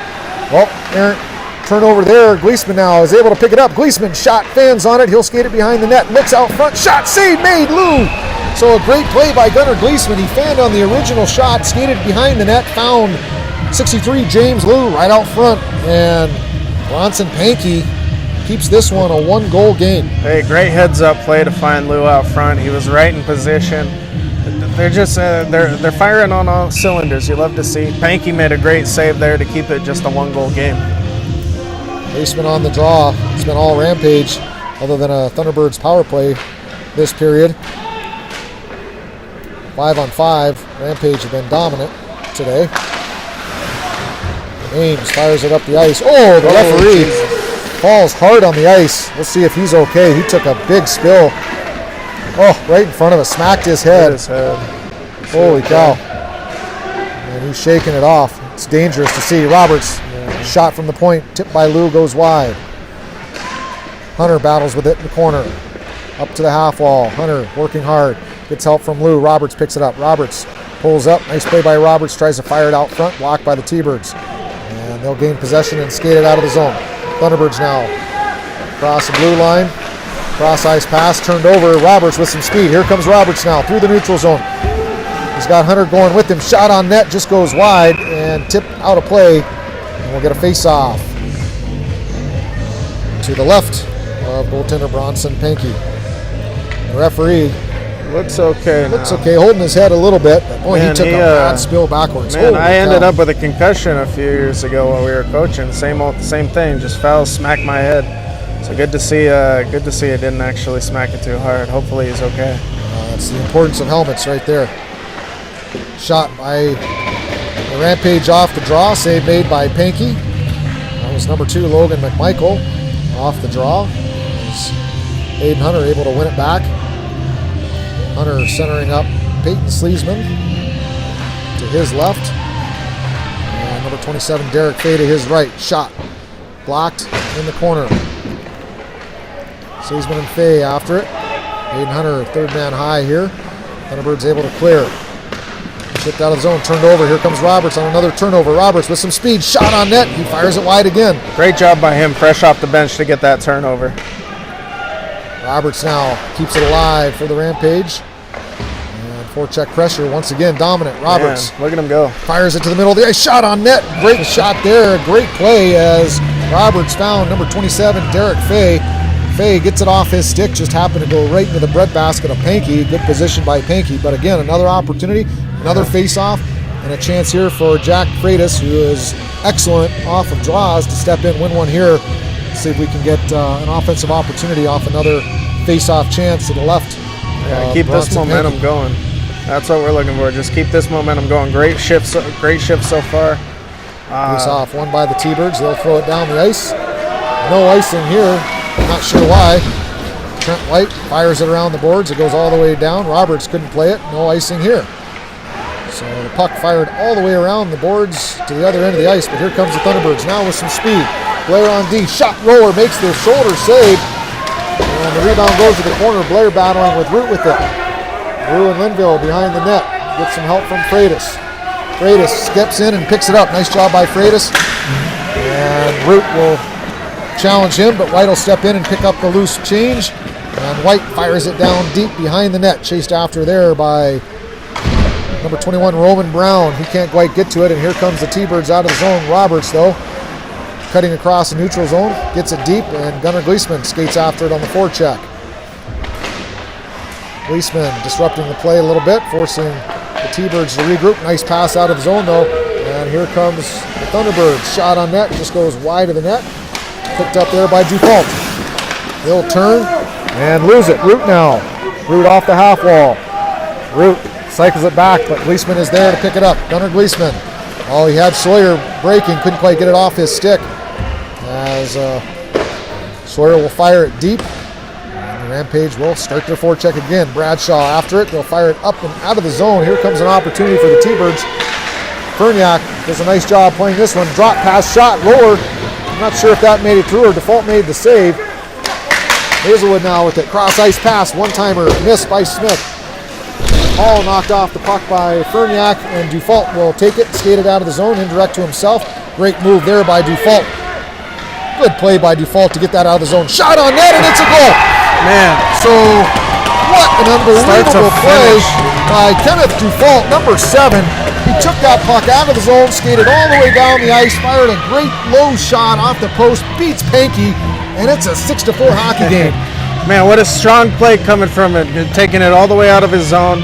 Well, errant turnover there. Gleesman now is able to pick it up. Gleesman shot, fans on it. He'll skate it behind the net. Looks out front. Shot, save made. Lou. So a great play by Gunnar Gleesman. He fanned on the original shot, skated behind the net, found 63 James Lou right out front, and Bronson Pankey keeps this one a 1-goal game. Hey, great heads-up play to find Lou out front. He was right in position. They're just they're firing on all cylinders. You love to see. Pankey made a great save there to keep it just a 1-goal game. Gleesman on the draw. It's been all Rampage, other than a Thunderbirds power play this period. 5-on-5. Rampage have been dominant today. Ames fires it up the ice. Oh, the referee falls hard on the ice. We'll see if he's okay. He took a big spill. Oh, right in front of us. Smacked his head. Holy cow. And he's shaking it off. It's dangerous to see. Roberts, shot from the point. Tipped by Lou, goes wide. Hunter battles with it in the corner. Up to the half wall. Hunter working hard. Gets help from Lou. Roberts picks it up. Roberts pulls up. Nice play by Roberts. Tries to fire it out front. Blocked by the T-Birds. And they'll gain possession and skate it out of the zone. Thunderbirds now across the blue line. Cross ice pass turned over. Roberts with some speed. Here comes Roberts now through the neutral zone. He's got Hunter going with him. Shot on net just goes wide and tipped out of play. And we'll get a face-off to the left of goaltender Bronson Pankey. The referee looks okay. Looks okay, holding his head a little bit. But boy, he took a bad spill backwards. Man, I ended up with a concussion a few years ago while we were coaching. Same thing. Just fell, smacked my head. So good to see. Good to see it didn't actually smack it too hard. Hopefully he's okay. That's the importance of helmets right there. Shot by the Rampage off the draw. Save made by Pankey. That was number 2, Logan McMichael, off the draw. Aiden Hunter able to win it back. Hunter centering up Peyton Sleesman to his left. And number 27, Derek Fay to his right. Shot blocked in the corner. Sleesman and Fay after it. Aiden Hunter, third man high here. Thunderbirds able to clear. Shipped out of the zone, turned over. Here comes Roberts on another turnover. Roberts with some speed. Shot on net. He fires it wide again. Great job by him, fresh off the bench to get that turnover. Roberts now keeps it alive for the Rampage. And forecheck pressure once again dominant. Roberts. Man, look at him go. Fires it to the middle of the ice. Shot on net. Great shot there. Great play as Roberts found number 27, Derek Fay. Fay gets it off his stick. Just happened to go right into the breadbasket of Pankey. Good position by Pankey. But again, another opportunity, another face-off, and a chance here for Jack Freitas, who is excellent off of draws, to step in, win one here. See if we can get an offensive opportunity off another face-off chance to the left. Keep this momentum going. That's what we're looking for. Just keep this momentum going. Great shift so far. Face-off won by the T-Birds. They'll throw it down the ice. No icing here. Not sure why. Trent White fires it around the boards. It goes all the way down. Roberts couldn't play it. No icing here. So the puck fired all the way around the boards to the other end of the ice. But here comes the Thunderbirds now with some speed. Blair on D. Shot roller makes the shoulder save. And the rebound goes to the corner. Blair battling with Root with it. Rue and Linville behind the net. Gets some help from Freitas. Freitas steps in and picks it up. Nice job by Freitas. And Root will challenge him, but White will step in and pick up the loose change. And White fires it down deep behind the net. Chased after there by number 21, Roman Brown. He can't quite get to it, and here comes the T-Birds out of the zone. Roberts, though, cutting across the neutral zone, gets it deep, and Gunnar Gleesman skates after it on the forecheck. Gleesman disrupting the play a little bit, forcing the T-Birds to regroup. Nice pass out of the zone though. And here comes the Thunderbirds. Shot on net, just goes wide of the net. Picked up there by Dufault. He'll turn and lose it. Root now. Root off the half wall. Root cycles it back, but Gleesman is there to pick it up. Gunnar Gleesman. Oh, he had Sawyer breaking, couldn't quite get it off his stick. As Sawyer will fire it deep. And the Rampage will start their forecheck again. Bradshaw after it. They'll fire it up and out of the zone. Here comes an opportunity for the T-Birds. Ferniak does a nice job playing this one. Drop pass, shot lower. I'm not sure if that made it through or Default made the save. Hazelwood now with it. Cross ice pass. One-timer missed by Smith. Hall knocked off the puck by Ferniak, and Dufault will take it, skate it out of the zone, indirect to himself. Great move there by Dufault. Good play by Dufault to get that out of the zone. Shot on net, and it's a goal. Man. So, what an unbelievable play by Kenneth Dufault, number 7. He took that puck out of the zone, skated all the way down the ice, fired a great low shot off the post, beats Pankey, and it's a 6-4 hockey game. Man, what a strong play coming from it, taking it all the way out of his zone.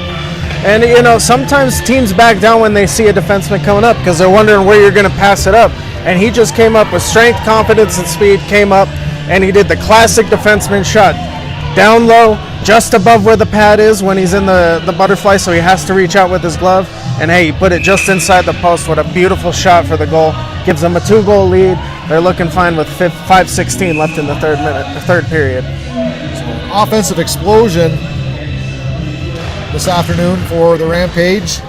And, you know, sometimes teams back down when they see a defenseman coming up because they're wondering where you're going to pass it up. And he just came up with strength, confidence, and speed, came up, and he did the classic defenseman shot. Down low, just above where the pad is when he's in the butterfly, so he has to reach out with his glove. And, hey, he put it just inside the post. What a beautiful shot for the goal. Gives them a 2-goal lead. They're looking fine with 5:16 left in the third period. So, offensive explosion this afternoon for the Rampage.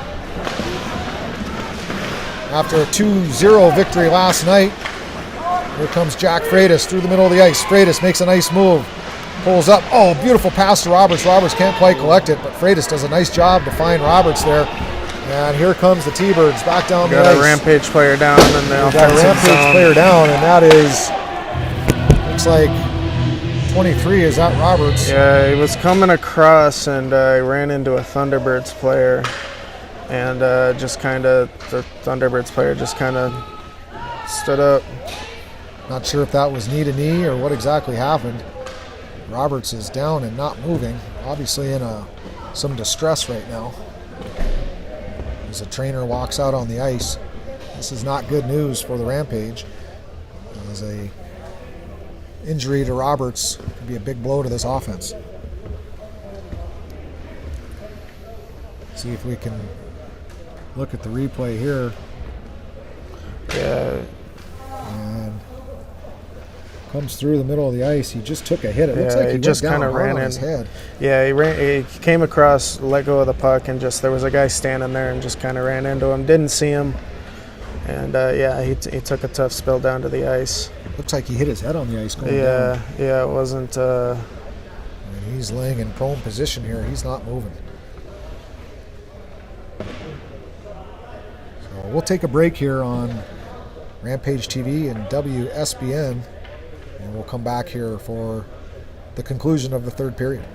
After a 2-0 victory last night, here comes Jack Freitas through the middle of the ice. Freitas makes a nice move, pulls up. Oh, beautiful pass to Roberts. Roberts can't quite collect it, but Freitas does a nice job to find Roberts there. And here comes the T-Birds back down the ice. Got a Rampage player down in the offensive got a Rampage zone. player down, and that is, looks like 23. Is that Roberts? Yeah, he was coming across, and he ran into a Thunderbirds player. And the Thunderbirds player just kind of stood up. Not sure if that was knee to knee or what exactly happened. Roberts is down and not moving, obviously in some distress right now. As the trainer walks out on the ice. This is not good news for the Rampage. As a injury to Roberts could be a big blow to this offense. See if we can look at the replay here. Yeah. And comes through the middle of the ice. He just took a hit. It looks like he just kind of ran on in his head. Yeah, he came across, let go of the puck, and just there was a guy standing there and just kind of ran into him. Didn't see him, and he took a tough spill down to the ice. Looks like he hit his head on the ice going down. Yeah, it wasn't. And he's laying in prone position here. He's not moving. So we'll take a break here on Rampage TV and WSBN. And we'll come back here for the conclusion of the third period.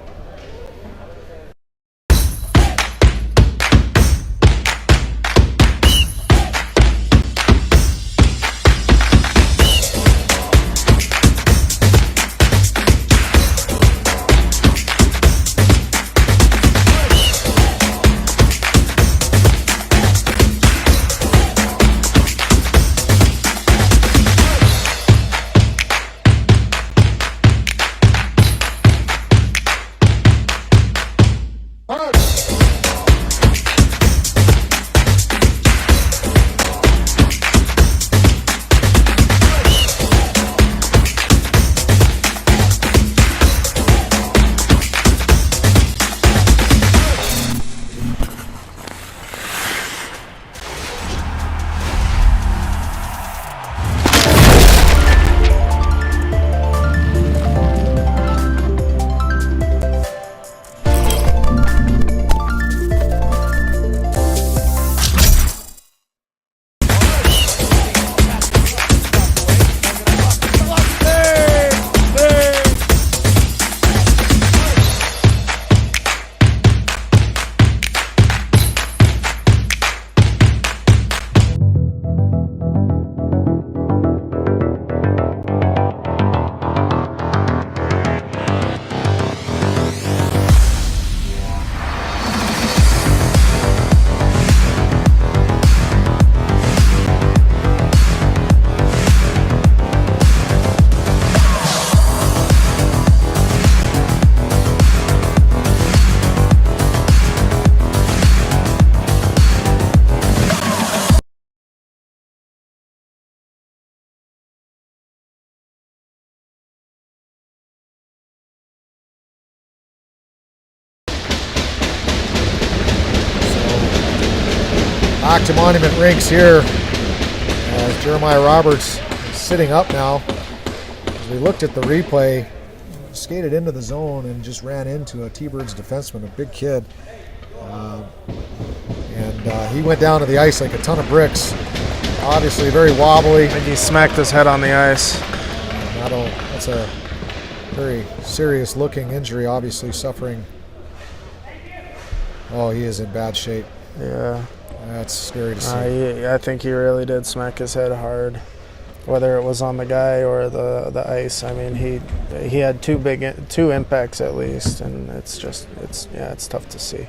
to Monument Rinks here as Jeremiah Roberts is sitting up now. As we looked at the replay, skated into the zone and just ran into a T-Birds defenseman, a big kid. He went down to the ice like a ton of bricks. Obviously very wobbly. I think he smacked his head on the ice. That's a very serious looking injury, obviously suffering. Oh, he is in bad shape. Yeah. That's scary to see. I think he really did smack his head hard, whether it was on the guy or the ice. I mean, he had two impacts at least, and it's tough to see.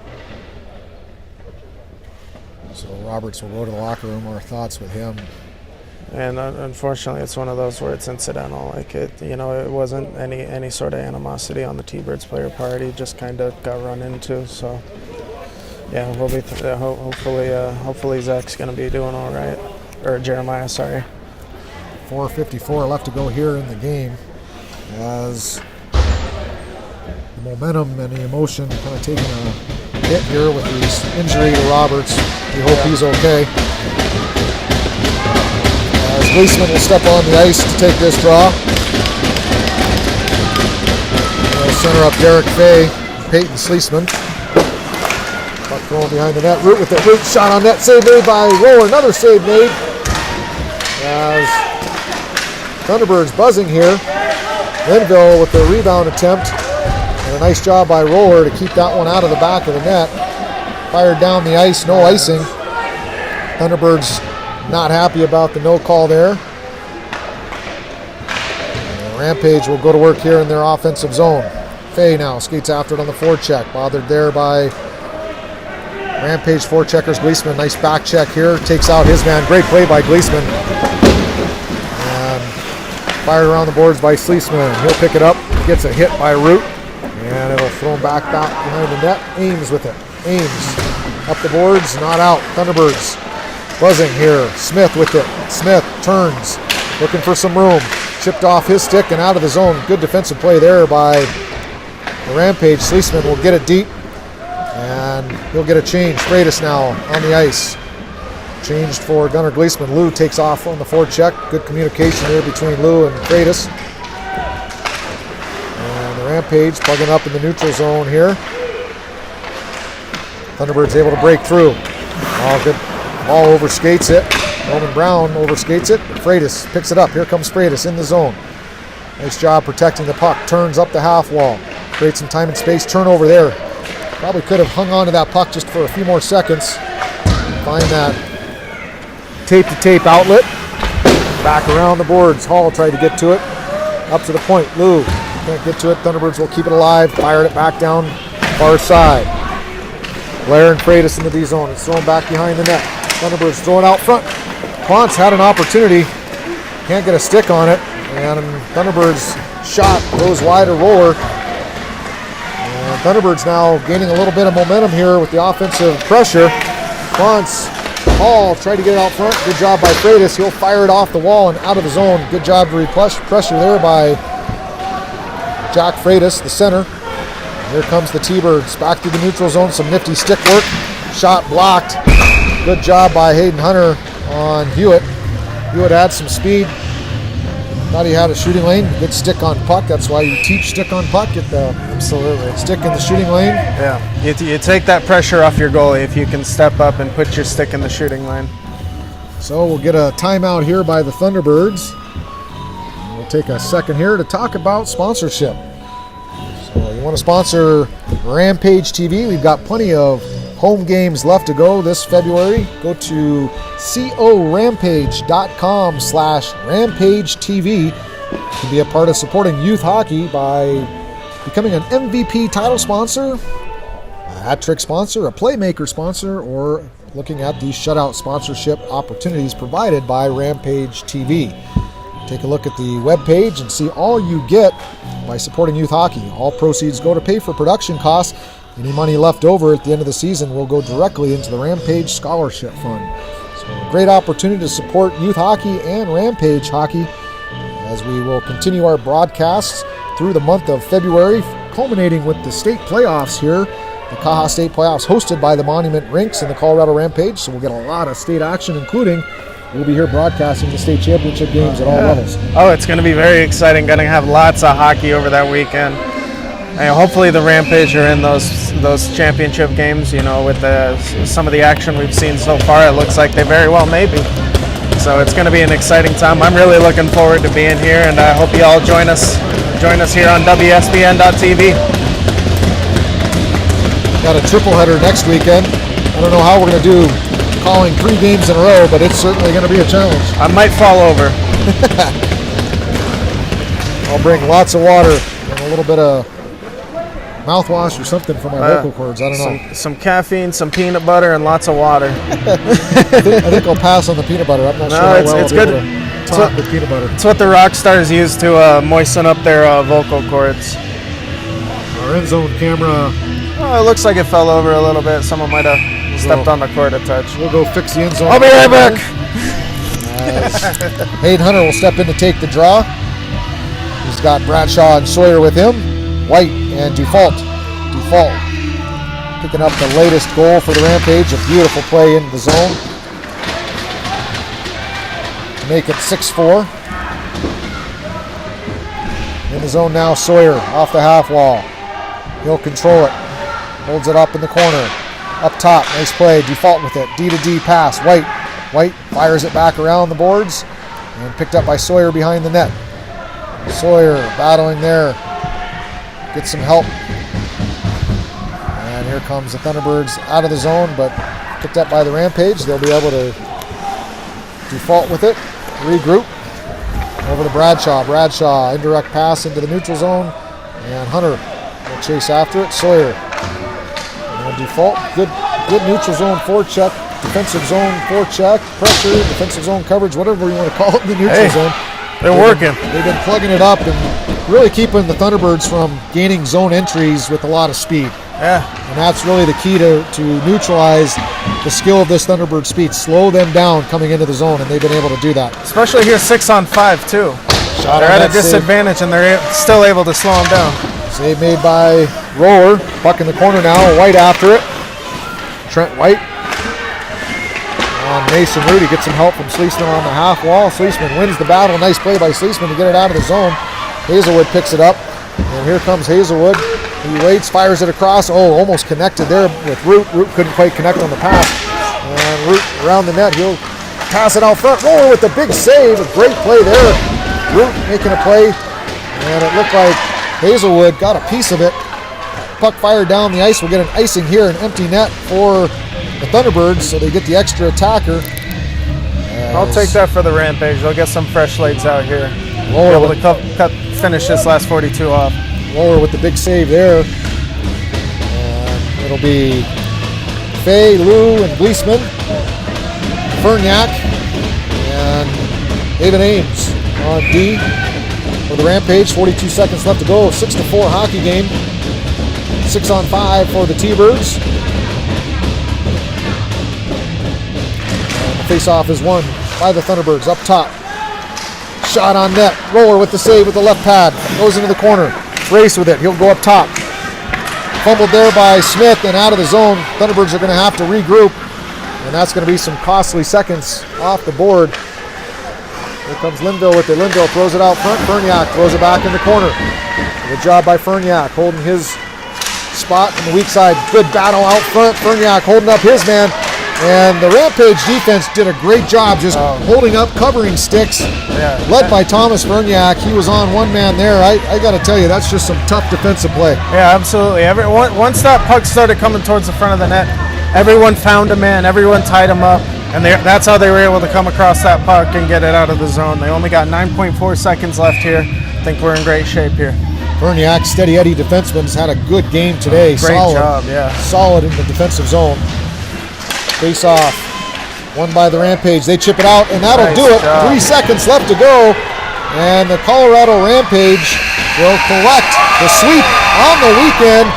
So Roberts will go to the locker room. Our thoughts with him. And unfortunately, it's one of those where it's incidental. Like it wasn't any sort of animosity on the T-Birds player part. He just kind of got run into. So yeah, we'll be hopefully Zach's going to be doing all right, or Jeremiah, sorry. 4:54 left to go here in the game, as the momentum and the emotion kind of taking a hit here with his injury to Roberts. We hope he's okay. As Gleason will step on the ice to take this draw. We'll center up Derek Fay, Peyton Sleesman. Puck thrown behind the net. Root with it. Root shot on net. Save made by Roller. Another save made. As Thunderbirds buzzing here. Linville with the rebound attempt. And a nice job by Roller to keep that one out of the back of the net. Fired down the ice. No icing. Thunderbirds not happy about the no call there. And Rampage will go to work here in their offensive zone. Fay now skates after it on the forecheck. Bothered there by Rampage forecheckers Gleesman. Nice back check here. Takes out his man. Great play by Gleesman. And fired around the boards by Sleesman. He'll pick it up. Gets a hit by Root. And it'll throw him back behind the net. Ames with it. Ames up the boards. Not out. Thunderbirds buzzing here. Smith with it. Smith turns. Looking for some room. Chipped off his stick and out of the zone. Good defensive play there by the Rampage. Sleesman will get it deep. And he'll get a change. Freitas now on the ice. Changed for Gunnar Gleesman. Lou takes off on the forecheck. Good communication here between Lou and Freitas. And the Rampage plugging up in the neutral zone here. Thunderbirds able to break through. Oh, good. Ball overskates it. Roman Brown overskates it. Freitas picks it up. Here comes Freitas in the zone. Nice job protecting the puck. Turns up the half wall. Creates some time and space. Turnover there. Probably could have hung on to that puck just for a few more seconds. Find that tape-to-tape outlet. Back around the boards. Hall tried to get to it. Up to the point. Lou can't get to it. Thunderbirds will keep it alive. Fired it back down far side. Blair and Freitas in the D zone. It's thrown back behind the net. Thunderbirds throw it out front. Quantz had an opportunity. Can't get a stick on it. And Thunderbirds shot goes wide. A Roller. And Thunderbirds now gaining a little bit of momentum here with the offensive pressure. Quantz, Hall tried to get it out front. Good job by Freitas. He'll fire it off the wall and out of the zone. Good job to pressure there by Jack Freitas, the center. Here comes the T-Birds back through the neutral zone. Some nifty stick work. Shot blocked. Good job by Hayden Hunter on Hewitt. Hewitt had some speed. Thought he had a shooting lane. Good stick on puck. That's why you teach stick on puck. Get the stick in the shooting lane. Yeah, you take that pressure off your goalie if you can step up and put your stick in the shooting lane. So we'll get a timeout here by the Thunderbirds. We'll take a second here to talk about sponsorship. So you want to sponsor Rampage TV? We've got plenty of home games left to go this February. Go to corampage.com/RampageTV to be a part of supporting youth hockey by becoming an MVP title sponsor, a hat trick sponsor, a playmaker sponsor, or looking at the shutout sponsorship opportunities provided by Rampage TV. Take a look at the webpage and see all you get by supporting youth hockey. All proceeds go to pay for production costs. Any money left over at the end of the season will go directly into the Rampage Scholarship Fund. So a great opportunity to support youth hockey and Rampage hockey as we will continue our broadcasts through the month of February, culminating with the state playoffs here the Caja State playoffs hosted by the Monument Rinks and the Colorado Rampage. So we'll get a lot of state action, including we'll be here broadcasting the state championship games at all levels. Oh, it's going to be very exciting. Going to have lots of hockey over that weekend. And hopefully the Rampage are in those championship games. You know, with some of the action we've seen so far, it looks like they very well may be. So it's going to be an exciting time. I'm really looking forward to being here, and I hope you all join us here on WSBN.TV. Got a triple header next weekend. I don't know how we're going to do calling 3 games in a row, but it's certainly going to be a challenge. I might fall over. I'll bring lots of water and a little bit of mouthwash or something for my vocal cords. I don't know. Some caffeine, some peanut butter, and lots of water. I think I'll pass on the peanut butter. I'm not sure how well it's I'll good. be able to talk with peanut butter. It's what the rock stars use to moisten up their vocal cords. Our end zone camera. Oh, it looks like it fell over a little bit. Someone might have stepped on the cord a touch. We'll go fix the end zone. I'll be right back. Hayden Hunter will step in to take the draw. He's got Bradshaw and Sawyer with him. White and Default. Default picking up the latest goal for the Rampage. A beautiful play into the zone to make it 6-4. In the zone now, Sawyer off the half wall. He'll control it. Holds it up in the corner. Up top, nice play. Default with it. D-to-D pass. White fires it back around the boards and picked up by Sawyer behind the net. Sawyer battling there. Gets some help. And here comes the Thunderbirds out of the zone, but picked up by the Rampage. They'll be able to Default with it. Regroup. Over to Bradshaw. Bradshaw, indirect pass into the neutral zone. And Hunter will chase after it. Sawyer. And Default. Good neutral zone forecheck. Defensive zone forecheck. Pressure. Defensive zone coverage. Whatever you want to call it in the neutral zone. They're working. They've been plugging it up and really keeping the Thunderbirds from gaining zone entries with a lot of speed. Yeah. And that's really the key to neutralize the skill of this Thunderbird speed. Slow them down coming into the zone, and they've been able to do that. Especially here 6-on-5 too. They're at a disadvantage, and they're still able to slow them down. Save made by Roller. Puck in the corner now. White after it. Trent White. Mason Rudy gets some help from Sleesman on the half wall. Sleesman wins the battle. Nice play by Sleesman to get it out of the zone. Hazelwood picks it up. And here comes Hazelwood. He waits, fires it across. Oh, almost connected there with Root. Root couldn't quite connect on the pass. And Root around the net. He'll pass it out front. Roller with the big save. A great play there. Root making a play. And it looked like Hazelwood got a piece of it. Puck fired down the ice. We'll get an icing here, an empty net for the Thunderbirds, so they get the extra attacker. I'll take that for the Rampage. They'll get some fresh legs out here. Lower able to finish this last 42 off. Lower with the big save there. And it'll be Fay, Lou, and Gleesman, Ferniak, and David Ames on D for the Rampage. 42 seconds left to go. 6-4 hockey game. 6-on-5 for the T-Birds. Face-off is won by the Thunderbirds up top. Shot on net. Roller with the save with the left pad. Goes into the corner. Race with it. He'll go up top. Fumbled there by Smith and out of the zone. Thunderbirds are going to have to regroup. And that's going to be some costly seconds off the board. Here comes Linville with it. Linville throws it out front. Ferniak throws it back in the corner. Good job by Ferniak holding his spot on the weak side. Good battle out front. Ferniak holding up his man. And the Rampage defense did a great job just holding up, covering sticks, led by Thomas Ferniak. He was on one man there. I got to tell you, that's just some tough defensive play. Yeah, absolutely. Once that puck started coming towards the front of the net, everyone found a man, everyone tied him up, and that's how they were able to come across that puck and get it out of the zone. They only got 9.4 seconds left here. I think we're in great shape here. Ferniak, steady Eddie defenseman's had a good game today. Great job, yeah. Solid in the defensive zone. Face off, won by the Rampage. They chip it out, and that'll do it. 3 seconds left to go, and the Colorado Rampage will collect the sweep on the weekend,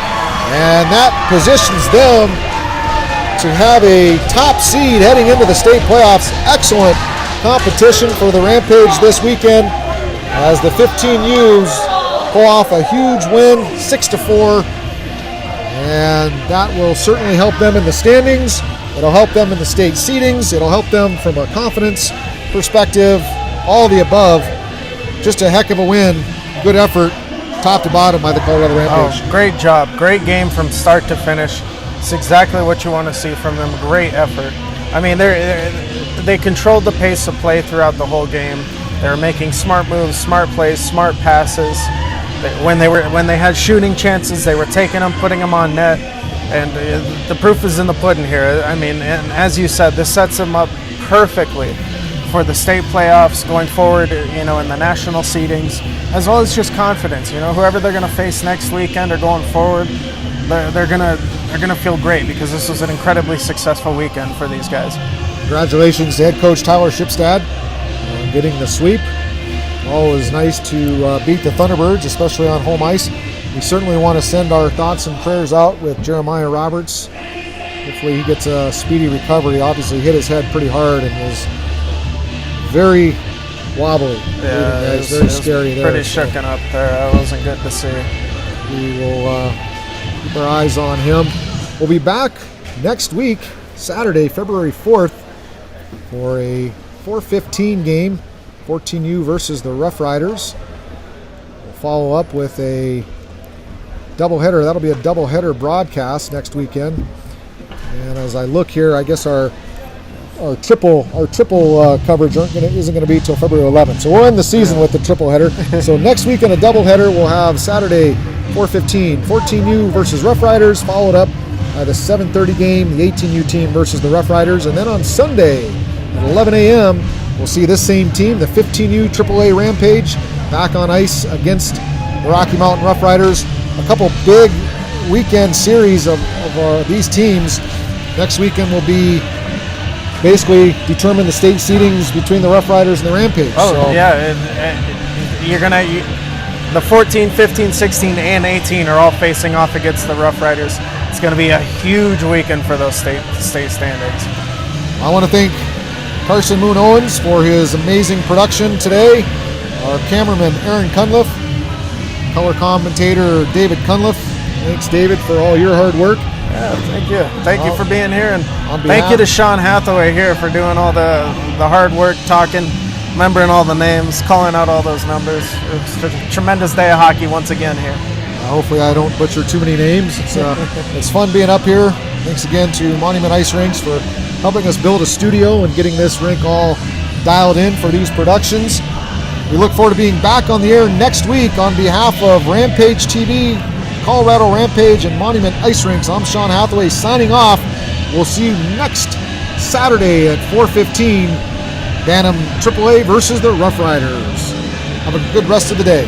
and that positions them to have a top seed heading into the state playoffs. Excellent competition for the Rampage this weekend as the 15U's pull off a huge win, 6-4. and that will certainly help them in the standings. It'll help them in the state seedings. It'll help them from a confidence perspective, all the above. Just a heck of a win. Good effort, top to bottom by the Colorado Rampage. Oh, great job. Great game from start to finish. It's exactly what you want to see from them. Great effort. I mean, they controlled the pace of play throughout the whole game. They were making smart moves, smart plays, smart passes. When they had shooting chances, they were taking them, putting them on net. And the proof is in the pudding here. I mean, and as you said, this sets them up perfectly for the state playoffs going forward, in the national seedings, as well as just confidence. Whoever they're going to face next weekend or going forward, they're going to feel great because this was an incredibly successful weekend for these guys. Congratulations to head coach Tyler Shipstad on getting the sweep. Always nice to beat the Thunderbirds, especially on home ice. We certainly want to send our thoughts and prayers out with Jeremiah Roberts. Hopefully he gets a speedy recovery. He obviously hit his head pretty hard and was very wobbly. Yeah, it was very scary there. Pretty shooken up there. That wasn't good to see. We will keep our eyes on him. We'll be back next week, Saturday, February 4th, for a 4:15 game, 14U versus the Rough Riders. We'll follow up with a doubleheader. That'll be a doubleheader broadcast next weekend. And as I look here, I guess our triple coverage isn't going to be till February 11th. So we'll end the season with the triple header. So next weekend a doubleheader. We'll have Saturday 4:15 14U versus Rough Riders, followed up by the 7:30 game, the 18U team versus the Rough Riders, and then on Sunday at 11 a.m. we'll see this same team, the 15U AAA Rampage, back on ice against the Rocky Mountain Rough Riders. A couple big weekend series of these teams. Next weekend will be basically determine the state seedings between the Rough Riders and the Rampage. Oh, so, yeah. The 14, 15, 16, and 18 are all facing off against the Rough Riders. It's going to be a huge weekend for those state standings. I want to thank Carson Moon Owens for his amazing production today. Our cameraman, Aaron Cunliffe. Color commentator, David Cunliffe. Thanks, David, for all your hard work. Yeah, thank you. Thank you for being here. And thank you to Sean Hathaway here for doing all the hard work, talking, remembering all the names, calling out all those numbers. It's a tremendous day of hockey once again here. Hopefully I don't butcher too many names. It's fun being up here. Thanks again to Monument Ice Rinks for helping us build a studio and getting this rink all dialed in for these productions. We look forward to being back on the air next week on behalf of Rampage TV, Colorado Rampage, and Monument Ice Rinks. I'm Sean Hathaway signing off. We'll see you next Saturday at 4:15, Bantam AAA versus the Rough Riders. Have a good rest of the day.